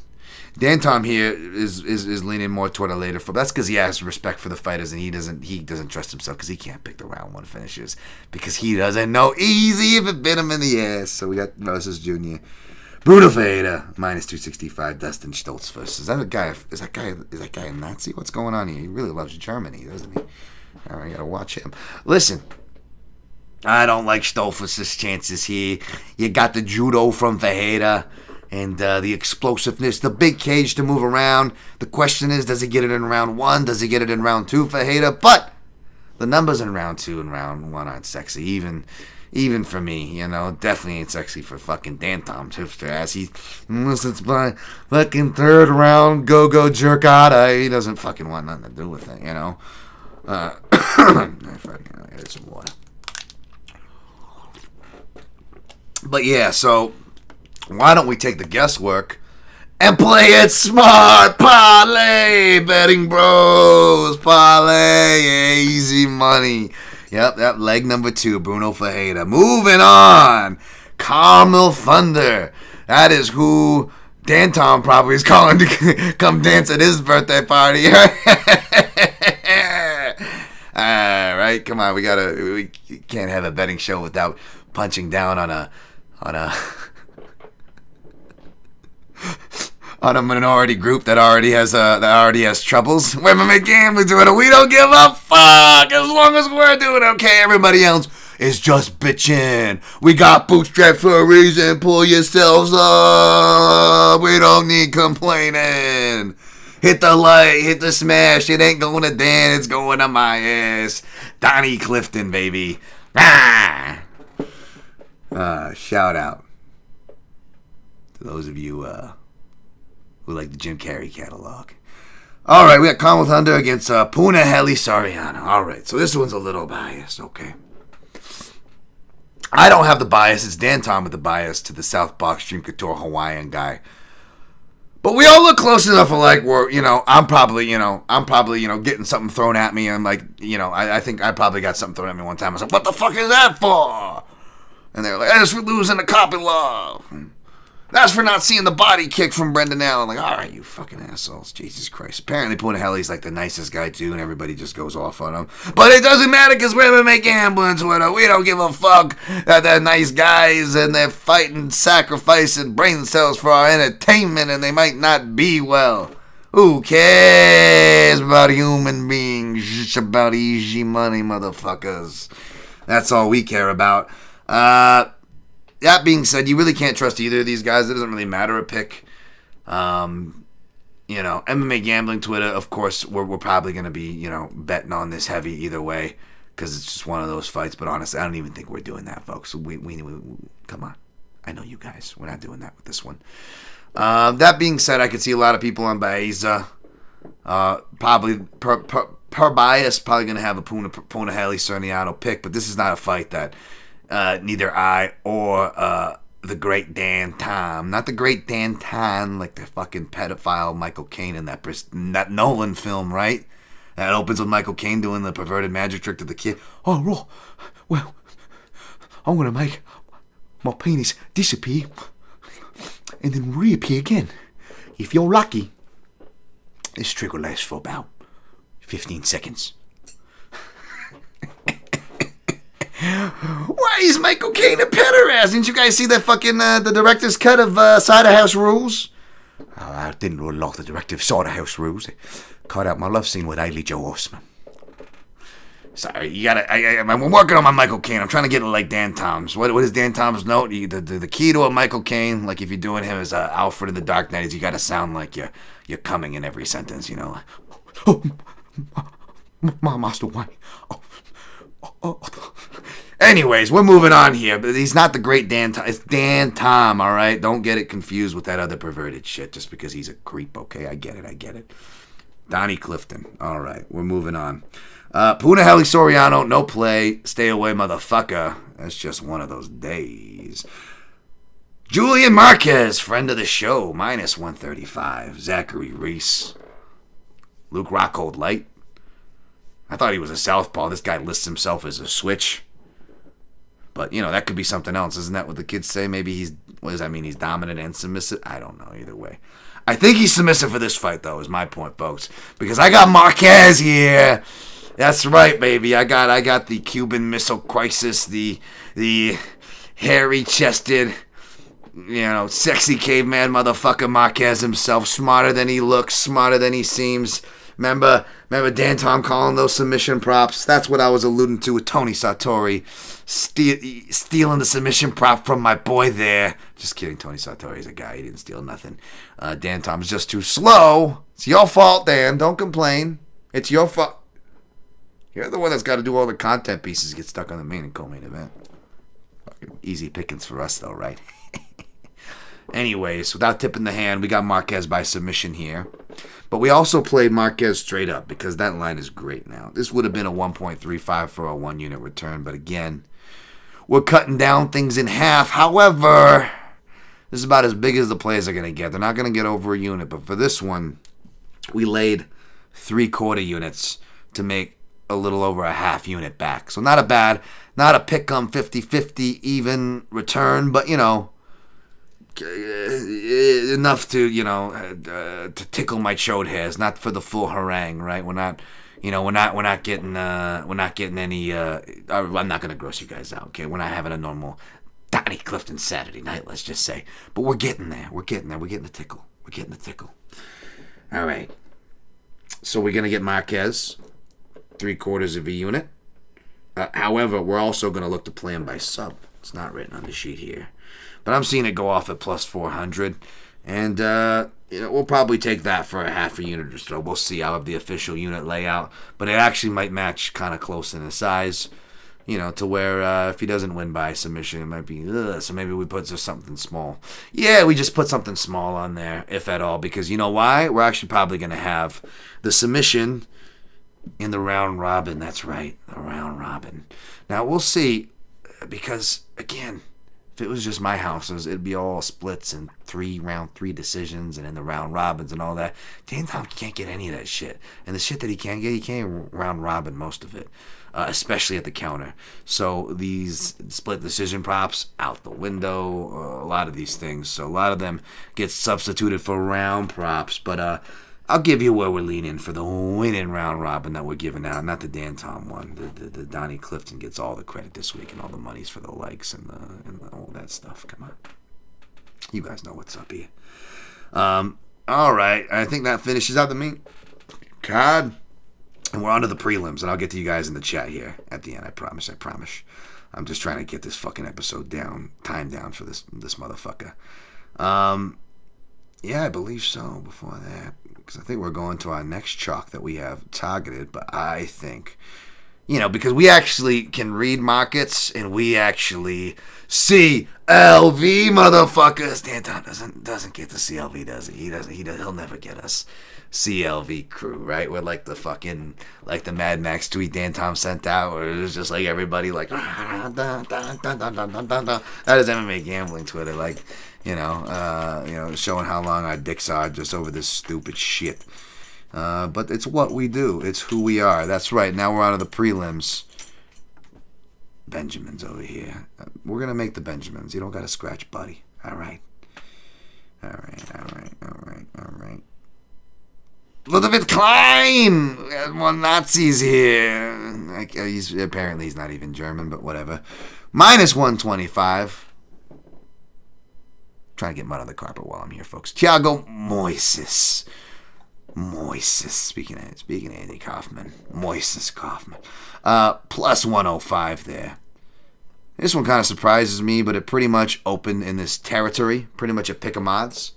Dan Tom here is leaning more toward a later flip. That's because he has respect for the fighters and he doesn't trust himself because he can't pick the round one finishes because he doesn't know easy if it bit him in the ass. So we got Rosas Jr. Bruno Ferreira, minus 265. Dustin Stoltzfus. Is that guy a Nazi? What's going on here? He really loves Germany, doesn't he? All right, I gotta watch him. Listen, I don't like Stoltzfus' chances here. You got the judo from Ferreira and the explosiveness, the big cage to move around. The question is, does he get it in round 1? Does he get it in round 2, Ferreira? But the numbers in round 2 and round 1 aren't sexy, even for me, definitely ain't sexy for fucking Dantom Tipster, as unless it's my fucking 3rd round go-go jerkada, he doesn't fucking want nothing to do with it, I fucking get some water. But yeah, so why don't we take the guesswork and play it smart? Parlay, betting bros, parlay, easy money. Yep, that leg number 2, Bruno Ferreira. Moving on, Carmel Thunder. That is who Dantom probably is calling to come dance at his birthday party. All right, come on, we can't have a betting show without punching down on a minority group that already has troubles. Women make gambling doing it. We don't give a fuck as long as we're doing okay. Everybody else is just bitching. We got bootstrapped for a reason. Pull yourselves up. We don't need complaining. Hit the like, hit the smash. It ain't going to Dan, it's going to my ass. Donnie Clifton, baby. Shout out to those of you who like the Jim Carrey catalog. All right, we got Carmel Thunder against Punahele Soriano. All right, so this one's a little biased, okay? I don't have the bias. It's Dantom with the bias to the South Box Dream Couture Hawaiian guy. But we all look close enough alike where, I'm probably getting something thrown at me. And I'm like, I think I probably got something thrown at me one time. I was like, what the fuck is that for? And they're like, that's for losing the cop in love. That's for not seeing the body kick from Brendan Allen. Like, all right, you fucking assholes. Jesus Christ. Apparently, Punahele's like the nicest guy, too, and everybody just goes off on him. But it doesn't matter because women make ambulance with her. We don't give a fuck that they're nice guys and they're fighting, sacrificing brain cells for our entertainment and they might not be well. Who cares about human beings? It's about easy money, motherfuckers. That's all we care about. That being said, you really can't trust either of these guys. It doesn't really matter a pick. MMA gambling Twitter, of course, we're probably going to be, betting on this heavy either way because it's just one of those fights. But honestly, I don't even think we're doing that, folks. We come on. I know you guys. We're not doing that with this one. That being said, I could see a lot of people on Baeza. Probably per bias, probably going to have a Punahele Soriano pick. But this is not a fight that neither I or the great Dan Tom, not the great Dan Tom, like the fucking pedophile Michael Caine in that Nolan film, right? That opens with Michael Caine doing the perverted magic trick to the kid. Oh, well, I'm going to make my penis disappear and then reappear again. If you're lucky, this trick will last for about 15 seconds. Why is Michael Caine a pederast? Didn't you guys see that fucking the director's cut of Cider House Rules? I didn't really like the director's Cider House Rules. They cut out my love scene with Haley Joel Osment. Sorry, you gotta. I'm working on my Michael Caine. I'm trying to get it like Dan Tom's. What is Dan Tom's note? The key to a Michael Caine, like if you're doing him as Alfred in The Dark Knight, is you gotta sound like you're coming in every sentence. Oh, my master, why? Anyways, we're moving on here. But he's not the great Dan Tom. It's Dan Tom, all right? Don't get it confused with that other perverted shit just because he's a creep, okay? I get it. Donnie Clifton. All right, we're moving on. Punahele Soriano, no play. Stay away, motherfucker. That's just one of those days. Julian Marquez, friend of the show, minus 135. Zachary Reese. Luke Rockhold light. I thought he was a southpaw. This guy lists himself as a switch. But, that could be something else. Isn't that what the kids say? Maybe what does that mean? He's dominant and submissive? I don't know. Either way. I think he's submissive for this fight, though, is my point, folks. Because I got Marquez here. That's right, baby. I got the Cuban Missile Crisis, the hairy-chested, sexy caveman motherfucker Marquez himself. Smarter than he looks, smarter than he seems. Remember Dan Tom calling those submission props? That's what I was alluding to with Tony Sartori. Stealing the submission prop from my boy there. Just kidding, Tony Sartori's a guy. He didn't steal nothing. Dan Tom's just too slow. It's your fault, Dan. Don't complain. It's your fault. You're the one that's got to do all the content pieces, get stuck on the main and co-main event. Fucking easy pickings for us, though, right? Anyways, without tipping the hand, we got Marquez by submission here. But we also played Marquez straight up because that line is great now. This would have been a 1.35 for a 1-unit return. But again, we're cutting down things in half. However, this is about as big as the players are going to get. They're not going to get over a unit. But for this one, we laid 3/4 units to make a little over a half unit back. So not a pick-em 50-50 even return. But, enough to to tickle my chode hairs, not for the full harangue, right? We're not getting any. I'm not gonna gross you guys out, okay? We're not having a normal Donnie Clifton Saturday night, let's just say, but we're getting there. We're getting the tickle. All right. So we're gonna get Marquez 3/4 of a unit. However, we're also gonna look to play him by sub. It's not written on the sheet here. But I'm seeing it go off at plus 400. And, we'll probably take that for a half a unit or so. We'll see. I'll have the official unit layout. But it actually might match kind of close in the size, to where if he doesn't win by submission, it might be, so maybe we put just something small. Yeah, we just put something small on there, if at all. Because you know why? We're actually probably going to have the submission in the round robin. That's right, the round robin. Now, we'll see. Because, again, if it was just my houses, it'd be all splits and round three decisions and in the round robins and all that. Dan Tom can't get any of that shit. And the shit that he can get, he can't round robin most of it, especially at the counter. So these split decision props, out the window, a lot of these things. So a lot of them get substituted for round props. But I'll give you where we're leaning for the winning round robin that we're giving out, not the Dan Tom one. The Donnie Clifton gets all the credit this week and all the monies for the likes and all that stuff. Come on. You guys know what's up here. All right. I think that finishes out the main card. And we're on to the prelims, and I'll get to you guys in the chat here at the end. I promise. I'm just trying to get this fucking episode time down for this motherfucker. Yeah, I believe so before that. Because I think we're going to our next chalk that we have targeted. But I think, because we actually can read markets and we actually see LV, motherfuckers. Dan Tom doesn't get the CLV, does he? He'll never get us CLV crew, right? We're like the Mad Max tweet Dan Tom sent out, where it was just like everybody like, that is MMA gambling Twitter, like, showing how long our dicks are just over this stupid shit. But it's what we do. It's who we are. That's right. Now we're on to the prelims. Benjamin's over here. We're going to make the Benjamins. You don't got to scratch, buddy. All right. Ludwig Klein! We got more Nazis here. Apparently he's not even German, but whatever. Minus 125. Trying to get mud on the carpet while I'm here, folks. Thiago Moises. Speaking of Andy Kaufman. Moises Kaufman. Plus 105 there. This one kind of surprises me, but it pretty much opened in this territory. Pretty much a pick 'em odds.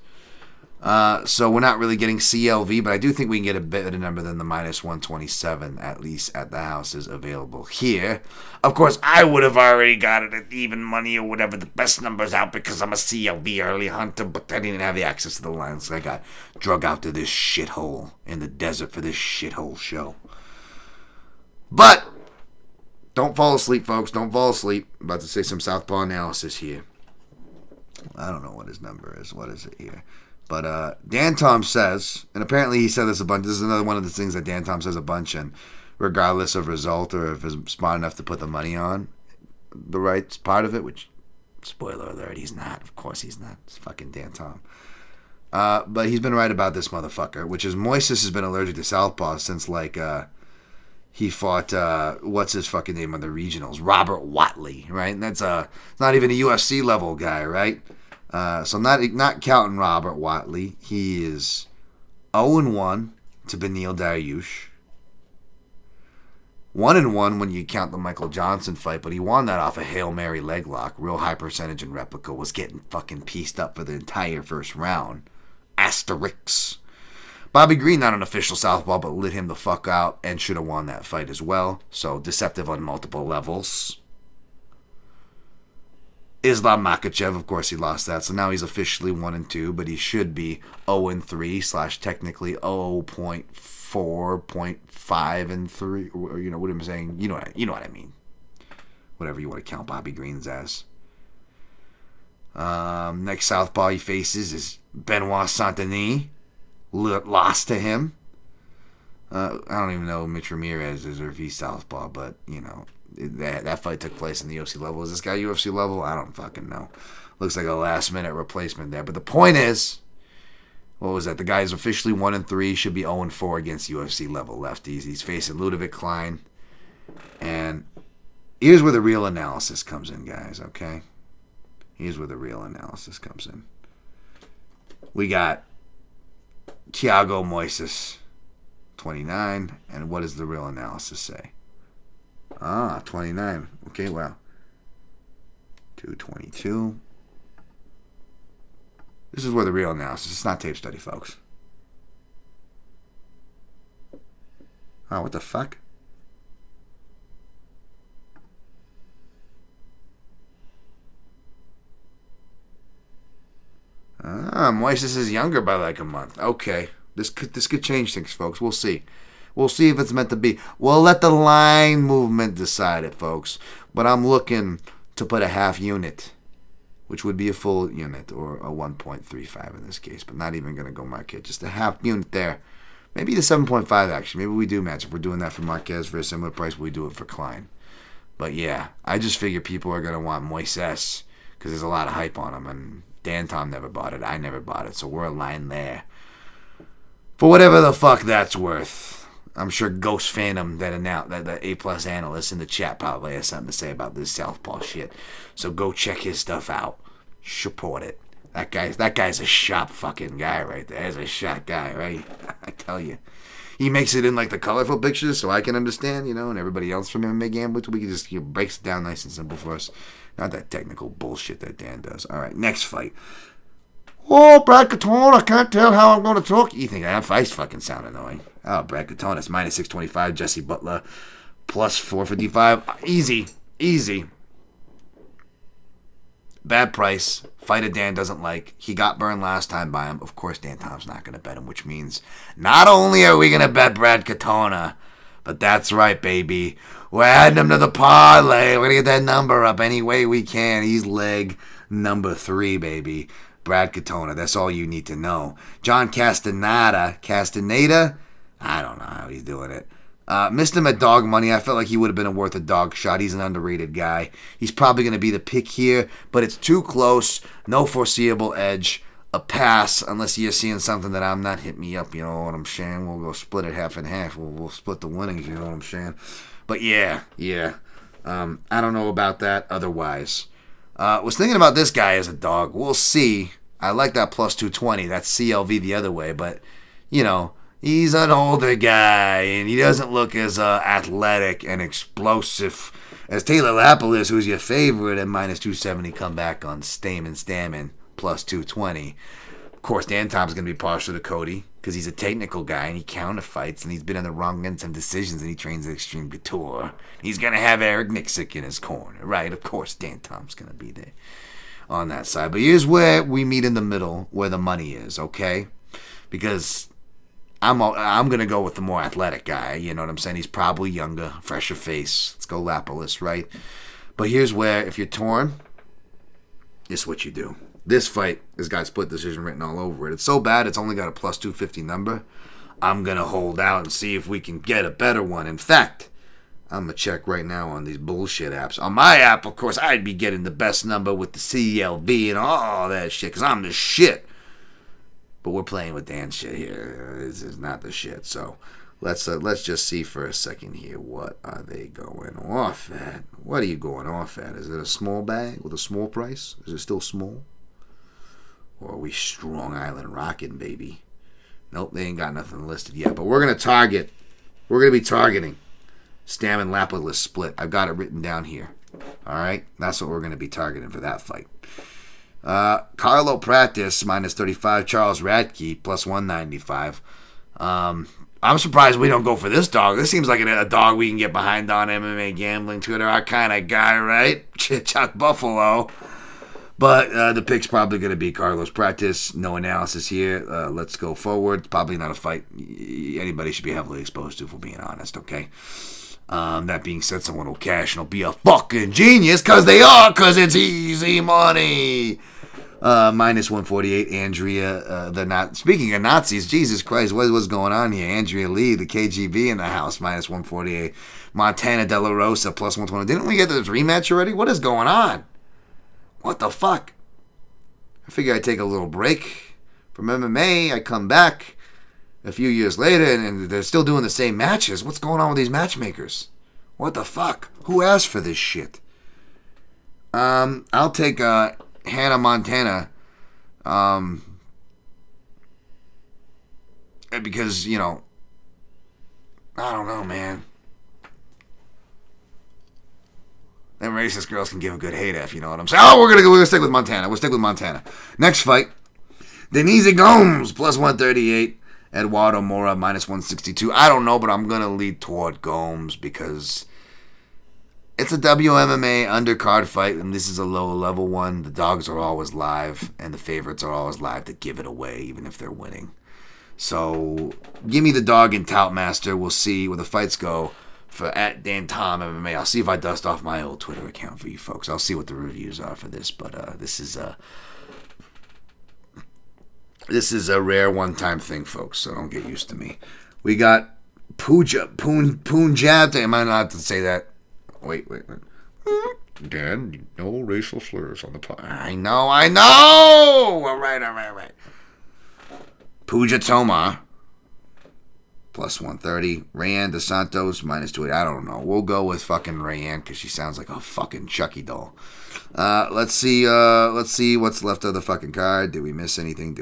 So we're not really getting CLV, but I do think we can get a better number than the minus 127, at least at the houses available here. Of course, I would have already got it at even money or whatever, the best numbers out, because I'm a CLV early hunter, but I didn't have the access to the lines, so I got drug out to this shithole in the desert for this shithole show. But don't fall asleep, folks. Don't fall asleep. I'm about to say some southpaw analysis here. I don't know what his number is. What is it here? But Dan Tom says, and apparently he said this a bunch. This is another one of the things that Dan Tom says a bunch, and regardless of result or if he's smart enough to put the money on the right part of it, which, spoiler alert, he's not. Of course he's not. It's fucking Dan Tom. But he's been right about this motherfucker, which is Moises has been allergic to southpaw since, he fought, what's his fucking name on the regionals? Robert Watley, right? And that's not even a UFC level guy, right? So not counting Robert Watley, he is 0-1, to Beneil Dariush. 1-1 when you count the Michael Johnson fight, but he won that off a Hail Mary leg lock. Real high percentage in replica. Was getting fucking pieced up for the entire first round. Asterix. Bobby Green, not an official southpaw, but lit him the fuck out and should have won that fight as well. So deceptive on multiple levels. Islam Makhachev, of course, he lost that. So now he's officially 1-2, but he should be 0-3 / technically 0.4, 0.5 and 3. Or, you know what I'm saying? You know what I mean. Whatever you want to count Bobby Green's as. Next southpaw he faces is Benoit Saint-Denis. Lost to him. I don't even know who Mitch Ramirez is or if he's southpaw, but, you know, that fight took place in the UFC level. Is this guy UFC level? I don't fucking know. Looks like a last-minute replacement there. But the point is, what was that? The guy's officially 1-3, should be 0-4 against UFC level lefties. He's facing Ludovic Klein. And here's where the real analysis comes in, guys, okay? Here's where the real analysis comes in. We got Thiago Moises, 29. And what does the real analysis say? 29. Okay, wow. 222. This is where the real analysis. It's not tape study, folks. Oh, what the fuck? Moises is younger by like a month. Okay. This could change things, folks. We'll see. We'll see if it's meant to be. We'll let the line movement decide it, folks. But I'm looking to put a half unit, which would be a full unit, or a 1.35 in this case. But not even going to go Marquez. Just a half unit there. Maybe the 7.5, actually. Maybe we do match. If we're doing that for Marquez for a similar price, we do it for Klein. But yeah, I just figure people are going to want Moises because there's a lot of hype on him. And Dan Tom never bought it. I never bought it. So we're aligned there. For whatever the fuck that's worth. I'm sure Ghost Phantom, that A+ analyst in the chat, probably has something to say about this southpaw shit. So go check his stuff out. Support it. That guy's a sharp fucking guy right there. He's a sharp guy, right? I tell you. He makes it in like the colorful pictures so I can understand, and everybody else from MMA Gambling. We can just breaks it down nice and simple for us. Not that technical bullshit that Dan does. All right, next fight. Oh, Brad Katona, I can't tell how I'm going to talk. You think that fight fucking sound annoying. Oh, Brad Katona, it's minus 625. Jesse Butler, plus 455. Easy. Bad price. Fighter Dan doesn't like. He got burned last time by him. Of course, Dan Tom's not going to bet him, which means not only are we going to bet Brad Katona, but that's right, baby. We're adding him to the parlay. We're going to get that number up any way we can. He's leg number 3, baby. Brad Katona, that's all you need to know. John Castaneda, I don't know how he's doing it. Missed him at dog money. I felt like he would have been worth a dog shot. He's an underrated guy. He's probably going to be the pick here, but it's too close. No foreseeable edge. A pass, unless you're seeing something that I'm not. Hit me up, you know what I'm saying? We'll go split it half and half. We'll split the winnings, you know what I'm saying? But yeah. I don't know about that otherwise. Was thinking about this guy as a dog. We'll see. I like that plus 220. That's CLV the other way, but, he's an older guy, and he doesn't look as athletic and explosive as Taylor-Lapilus, who's your favorite at minus 270, come back on Stamann plus 220. Of course, Dan Tom's going to be partial to Cody because he's a technical guy, and he counterfights, and he's been on the wrong end of some decisions, and he trains at Extreme Couture. He's going to have Eric Nixick in his corner, right? Of course, Dan Tom's going to be there on that side. But here's where we meet in the middle, where the money is, okay? Because I'm going to go with the more athletic guy, you know what I'm saying? He's probably younger, fresher face. Let's go Lapilus, right? But here's where, if you're torn, this is what you do. This fight has got split decision written all over it. It's so bad it's only got a plus 250 number. I'm going to hold out and see if we can get a better one. In fact, I'm going to check right now on these bullshit apps. On my app, of course, I'd be getting the best number with the CLV and all that shit because I'm the shit. But we're playing with Dan's shit here. This is not the shit. So let's just see for a second here. What are they going off at? What are you going off at? Is it a small bag with a small price? Is it still small? Or are we Strong Island rocking, baby? Nope, they ain't got nothing listed yet. But we're going to be targeting Stamann-Lapilus split. I've got it written down here. All right? That's what we're going to be targeting for that fight. Carlo Pratis, minus 35. Charles Radke, plus 195. I'm surprised we don't go for this dog. This seems like a dog we can get behind on MMA Gambling Twitter. Our kind of guy, right? Chuck Buffalo. But the pick's probably going to be Carlos Pratis. No analysis here. Let's go forward. Probably not a fight anybody should be heavily exposed to, if we're being honest, okay? That being said, someone will cash and will be a fucking genius, because they are, because it's easy money. Minus 148, Andrea, speaking of Nazis, Jesus Christ, what's going on here? Andrea Lee, the KGB in the house, minus 148. Montana De La Rosa, plus 120. Didn't we get this rematch already? What is going on? What the fuck? I figure I'd take a little break from MMA. I come back a few years later, and they're still doing the same matches. What's going on with these matchmakers? What the fuck? Who asked for this shit? I'll take Hannah Montana, because, I don't know, man. Them racist girls can give a good hate F, you know what I'm saying? Oh, we're gonna stick with Montana. We'll stick with Montana. Next fight, Denise Gomes, plus 138. Eduardo Moura, minus 162. I don't know, but I'm gonna lead toward Gomes because it's a WMMA undercard fight, and this is a low-level one. The dogs are always live, and the favorites are always live to give it away, even if they're winning. So, give me the dog in Toutmaster. We'll see where the fights go for at Dan Tom MMA. I'll see if I dust off my old Twitter account for you folks. I'll see what the reviews are for this, but this is a rare one-time thing, folks, so don't get used to me. We got Punjab. Am I not to say that? Wait. Dan, no racial slurs on the pod. I know. All right. Puja Tomar, plus 130. Rayanne Dos Santos, minus 280. I don't know. We'll go with fucking Rayanne because she sounds like a fucking Chucky doll. Let's see what's left of the fucking card. Did we miss anything?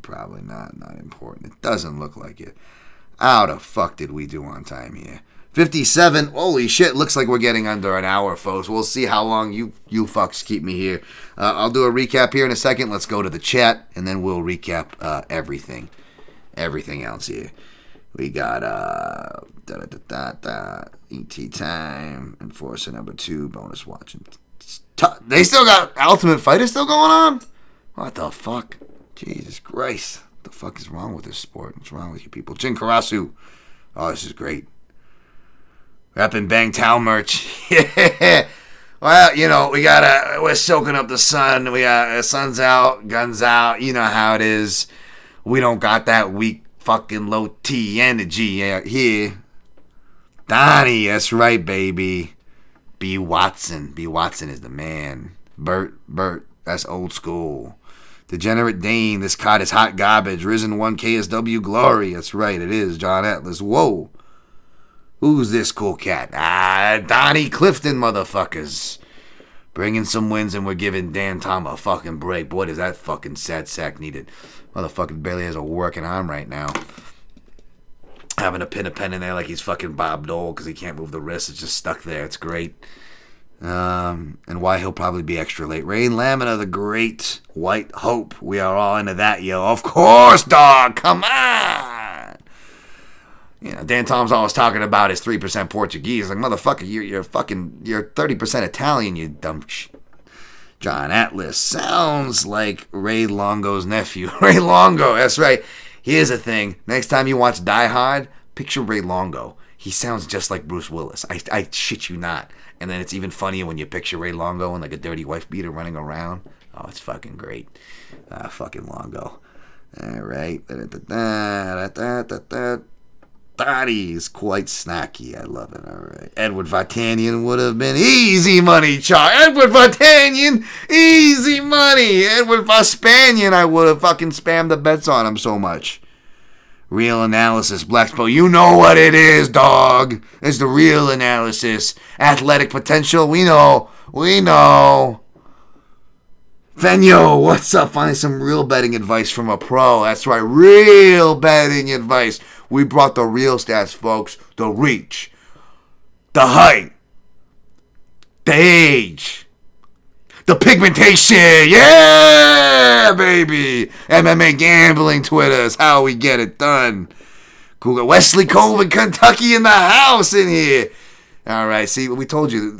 Probably not. Not important. It doesn't look like it. How the fuck did we do on time here? 57. Holy shit. Looks like we're getting under an hour, folks. We'll see how long you fucks keep me here. I'll do a recap here in a second. Let's go to the chat, and then we'll recap everything else here. We got ET time, Enforcer number 2, bonus watching. They still got Ultimate Fighter still going on? What the fuck? Jesus Christ. What the fuck is wrong with this sport? What's wrong with you people? Jin Karasu. Oh, this is great. Reppin' Bang Tao merch. Yeah. Well, we're soaking up the sun. We got the sun's out, guns out. You know how it is. We don't got that weak fucking low T energy here. Donnie, that's right, baby. B. Watson. B. Watson is the man. Bert, that's old school. Degenerate Dane, this card is hot garbage. Risen 1 KSW Glory. That's right, it is. John Atlas. Whoa. Who's this cool cat? Donnie Clifton, motherfuckers. Bringing some wins, and we're giving Dan Tom a fucking break. Boy, does that fucking sad sack needed. Motherfucker barely has a working arm right now. Having to pin a pen in there like he's fucking Bob Dole because he can't move the wrist. It's just stuck there. It's great. And why he'll probably be extra late. Rain Lamina, the great white hope. We are all into that, yo. Of course, dog. Come on. Dan Tom's always talking about his 3% Portuguese. Like, motherfucker, you're 30% Italian, you dumb John Atlas sounds like Ray Longo's nephew. Ray Longo, that's right. Here's the thing. Next time you watch Die Hard, picture Ray Longo. He sounds just like Bruce Willis. I shit you not. And then it's even funnier when you picture Ray Longo and like a dirty wife beater running around. Oh, it's fucking great. Fucking Longo. All right. Body is quite snacky. I love it. All right. Edward Vartanian would have been easy money, Edward Vartanian, easy money. Edward Vaspanian, I would have fucking spammed the bets on him so much. Real analysis, Blackspo. You know what it is, dog. It's the real analysis. Athletic potential. We know. Fenyo, what's up? Finally some real betting advice from a pro. That's right, real betting advice. We brought the real stats, folks. The reach, the height, the age, the pigmentation. Yeah, baby. MMA gambling Twitter is how we get it done. Cool. Wesley Colvin, Kentucky in the house in here. All right, see, we told you,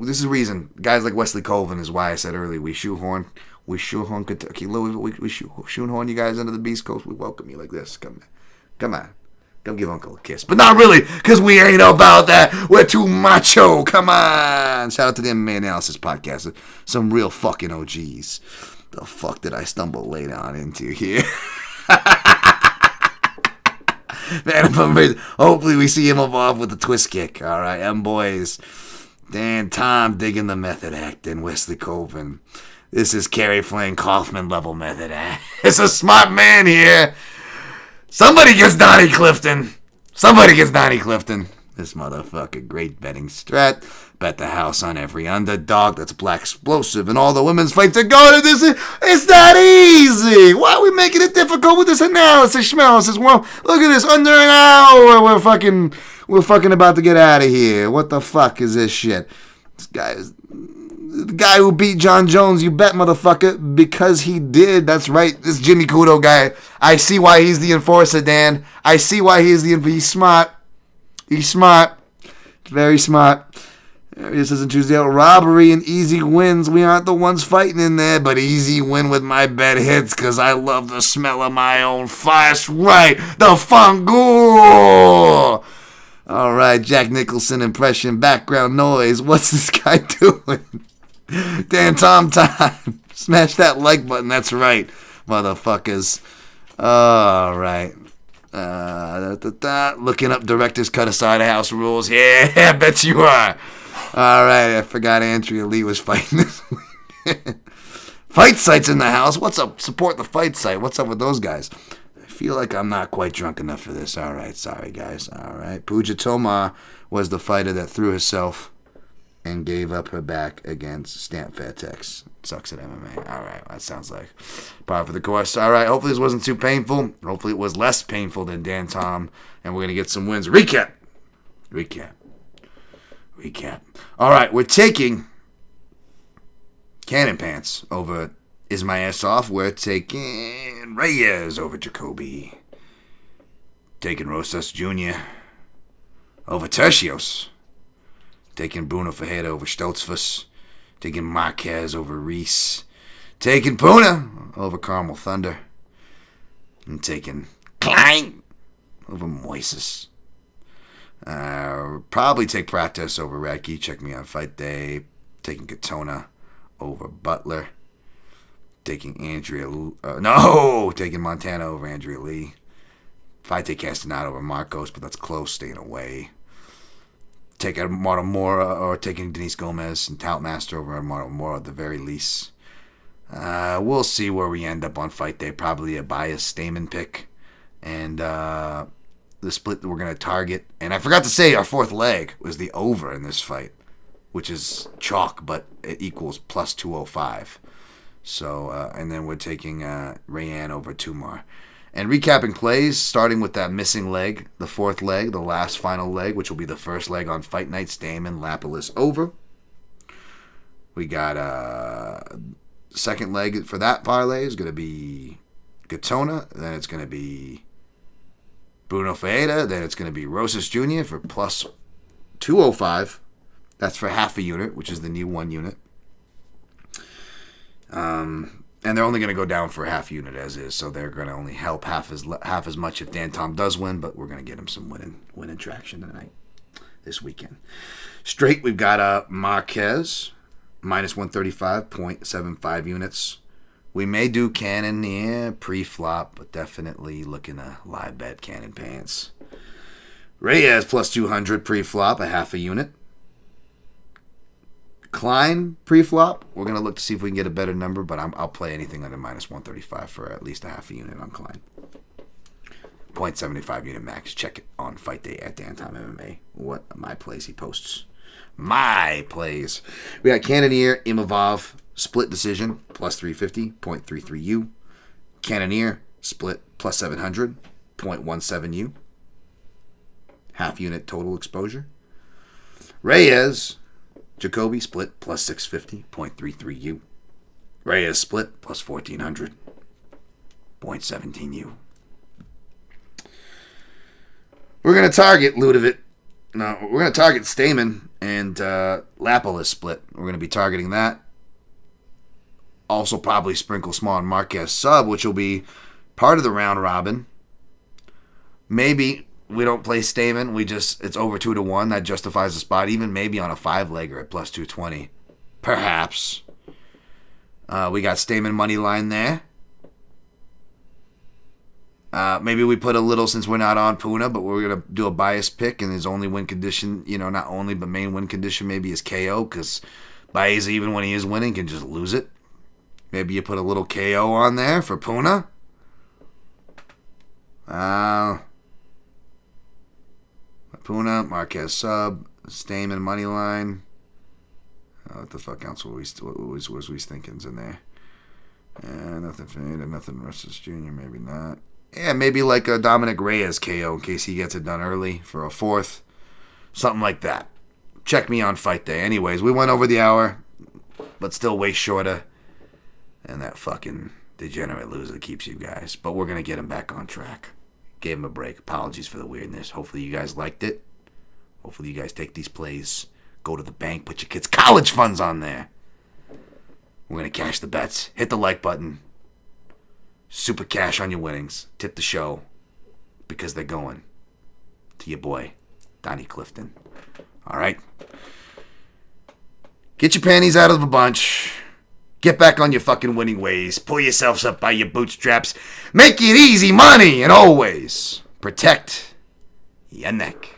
this is the reason. Guys like Wesley Colvin is why I said earlier, we shoehorn Kentucky Louisville, we shoehorn you guys into the Beast Coast. We welcome you like this. Come on. Come give Uncle a kiss. But not really, because we ain't about that. We're too macho. Come on. Shout out to the MMA Analysis Podcast. Some real fucking OGs. The fuck did I stumble late on into here? Man, hopefully we see Imavov with the twist kick. All right, boys. Dan Tom digging the method acting. Wesley Colvin. This is Kerry Flynn Kaufman level method act. It's a smart man here. Somebody gets Donnie Clifton. This motherfucker, great betting strat. Bet the house on every underdog. That's Black Explosive. And all the women's fights are going. It's not easy. Why are we making it difficult with this analysis? Well, look at this. Under an hour. We're fucking about to get out of here. What the fuck is this shit? This guy is the guy who beat John Jones. You bet, motherfucker. Because he did. That's right. This Jimmy Kudo guy. I see why he's the enforcer, Dan. I see why he's the enforcer. He's smart. Very smart. This doesn't choose the robbery and easy wins. We aren't the ones fighting in there, but easy win with my bet hits because I love the smell of my own fire. Right, the fungool. All right, Jack Nicholson impression, background noise. What's this guy doing? Dan Tom time. Smash that like button. That's right, motherfuckers. All right. Looking up director's cut aside of house rules. Yeah, I bet you are. All right, I forgot Andrea Lee was fighting this week. Fight Site's in the house. What's up? Support the Fight Site. What's up with those guys? I feel like I'm not quite drunk enough for this. All right, sorry, guys. All right. Pooja Tomar was the fighter that threw herself and gave up her back against Stamp Fairtex. Sucks at MMA. All right, that sounds like par for the course. All right, hopefully this wasn't too painful. Hopefully it was less painful than Dan Tom, and we're going to get some wins. Recap. All right, we're taking Cannon Pants over Is My Ass Off. We're taking Reyes over Jacoby. Taking Rosas Jr. over Turcios. Taking Bruno Ferreira over Stoltzfus. Taking Marquez over Reese. Taking Puna over Carmel Thunder. And taking Klein over Moises. Probably take Prates over Radke. Check me on Fight Day. Taking Katona over Butler. Taking taking Montana over Andrea Lee. If I take Castanada over Marcos, but that's close, staying away. Taking Moura or taking Denise Gomez and Toutmaster over Moura at the very least. We'll see where we end up on Fight Day. Probably a biased Stamann pick. And the split that we're going to target. And I forgot to say our fourth leg was the over in this fight, which is chalk, but it equals plus 205. So, and then we're taking Rayanne over Tomar. And recapping plays, starting with that missing leg, the fourth leg, the last final leg, which will be the first leg on Fight Night, Stamann-Lapilus over. We got second leg for that parlay is going to be Katona. Then it's going to be Bruno Ferreira. Then it's going to be Rosas Jr. for plus 205. That's for half a unit, which is the new 1 unit. And they're only going to go down for a half unit as is, so they're going to only help half as much if Dan Tom does win, but we're going to get him some winning traction tonight, this weekend. Straight, we've got Marquez, minus 135.75 units. We may do Cannonier pre-flop, but definitely looking to live bet Cannon Pants. Reyes plus 200 pre-flop, a half a unit. Klein pre-flop, we're going to look to see if we can get a better number, but I'll play anything under minus 135 for at least a half a unit on Klein. 0.75 unit max. Check it on Fight Day at Dan Tom MMA. What my plays he posts. My plays. We got Cannonier, Imavov, split decision, plus 350.33U. Cannonier, split, plus 700.17U. Half unit total exposure. Reyes-Jacoby, split, plus 650.33U. Reyes, split, plus 1400.17U. We're going to target Ludovic. No, we're going to target Stamann and Lapilus split. We're going to be targeting that. Also probably sprinkle small on Marquez sub, which will be part of the round robin. Maybe we don't play Stamann. It's over 2-1. That justifies the spot. Even maybe on a 5-legger at plus 220. Perhaps. We got Stamann money line there. Maybe we put a little, since we're not on Puna, but we're going to do a bias pick, and his only win condition, not only, but main win condition maybe is KO, because Baeza, even when he is winning, can just lose it. Maybe you put a little KO on there for Puna. Puna, Marquez sub, Stamann money line. What the fuck else was we thinking's in there? Nothing Ferreira, nothing Rosas Jr, maybe not. Yeah, maybe like a Dominic Reyes KO in case he gets it done early for a 4th. Something like that. Check me on fight day. Anyways, we went over the hour, but still way shorter. And that fucking degenerate loser keeps you guys. But we're going to get him back on track. Gave him a break. Apologies for the weirdness. Hopefully you guys liked it. Hopefully you guys take these plays. Go to the bank. Put your kids' college funds on there. We're going to cash the bets. Hit the like button. Super cash on your winnings. Tip the show. Because they're going to your boy, Donnie Clifton. All right? Get your panties out of the bunch. Get back on your fucking winning ways. Pull yourselves up by your bootstraps. Make it easy money. And always protect your neck.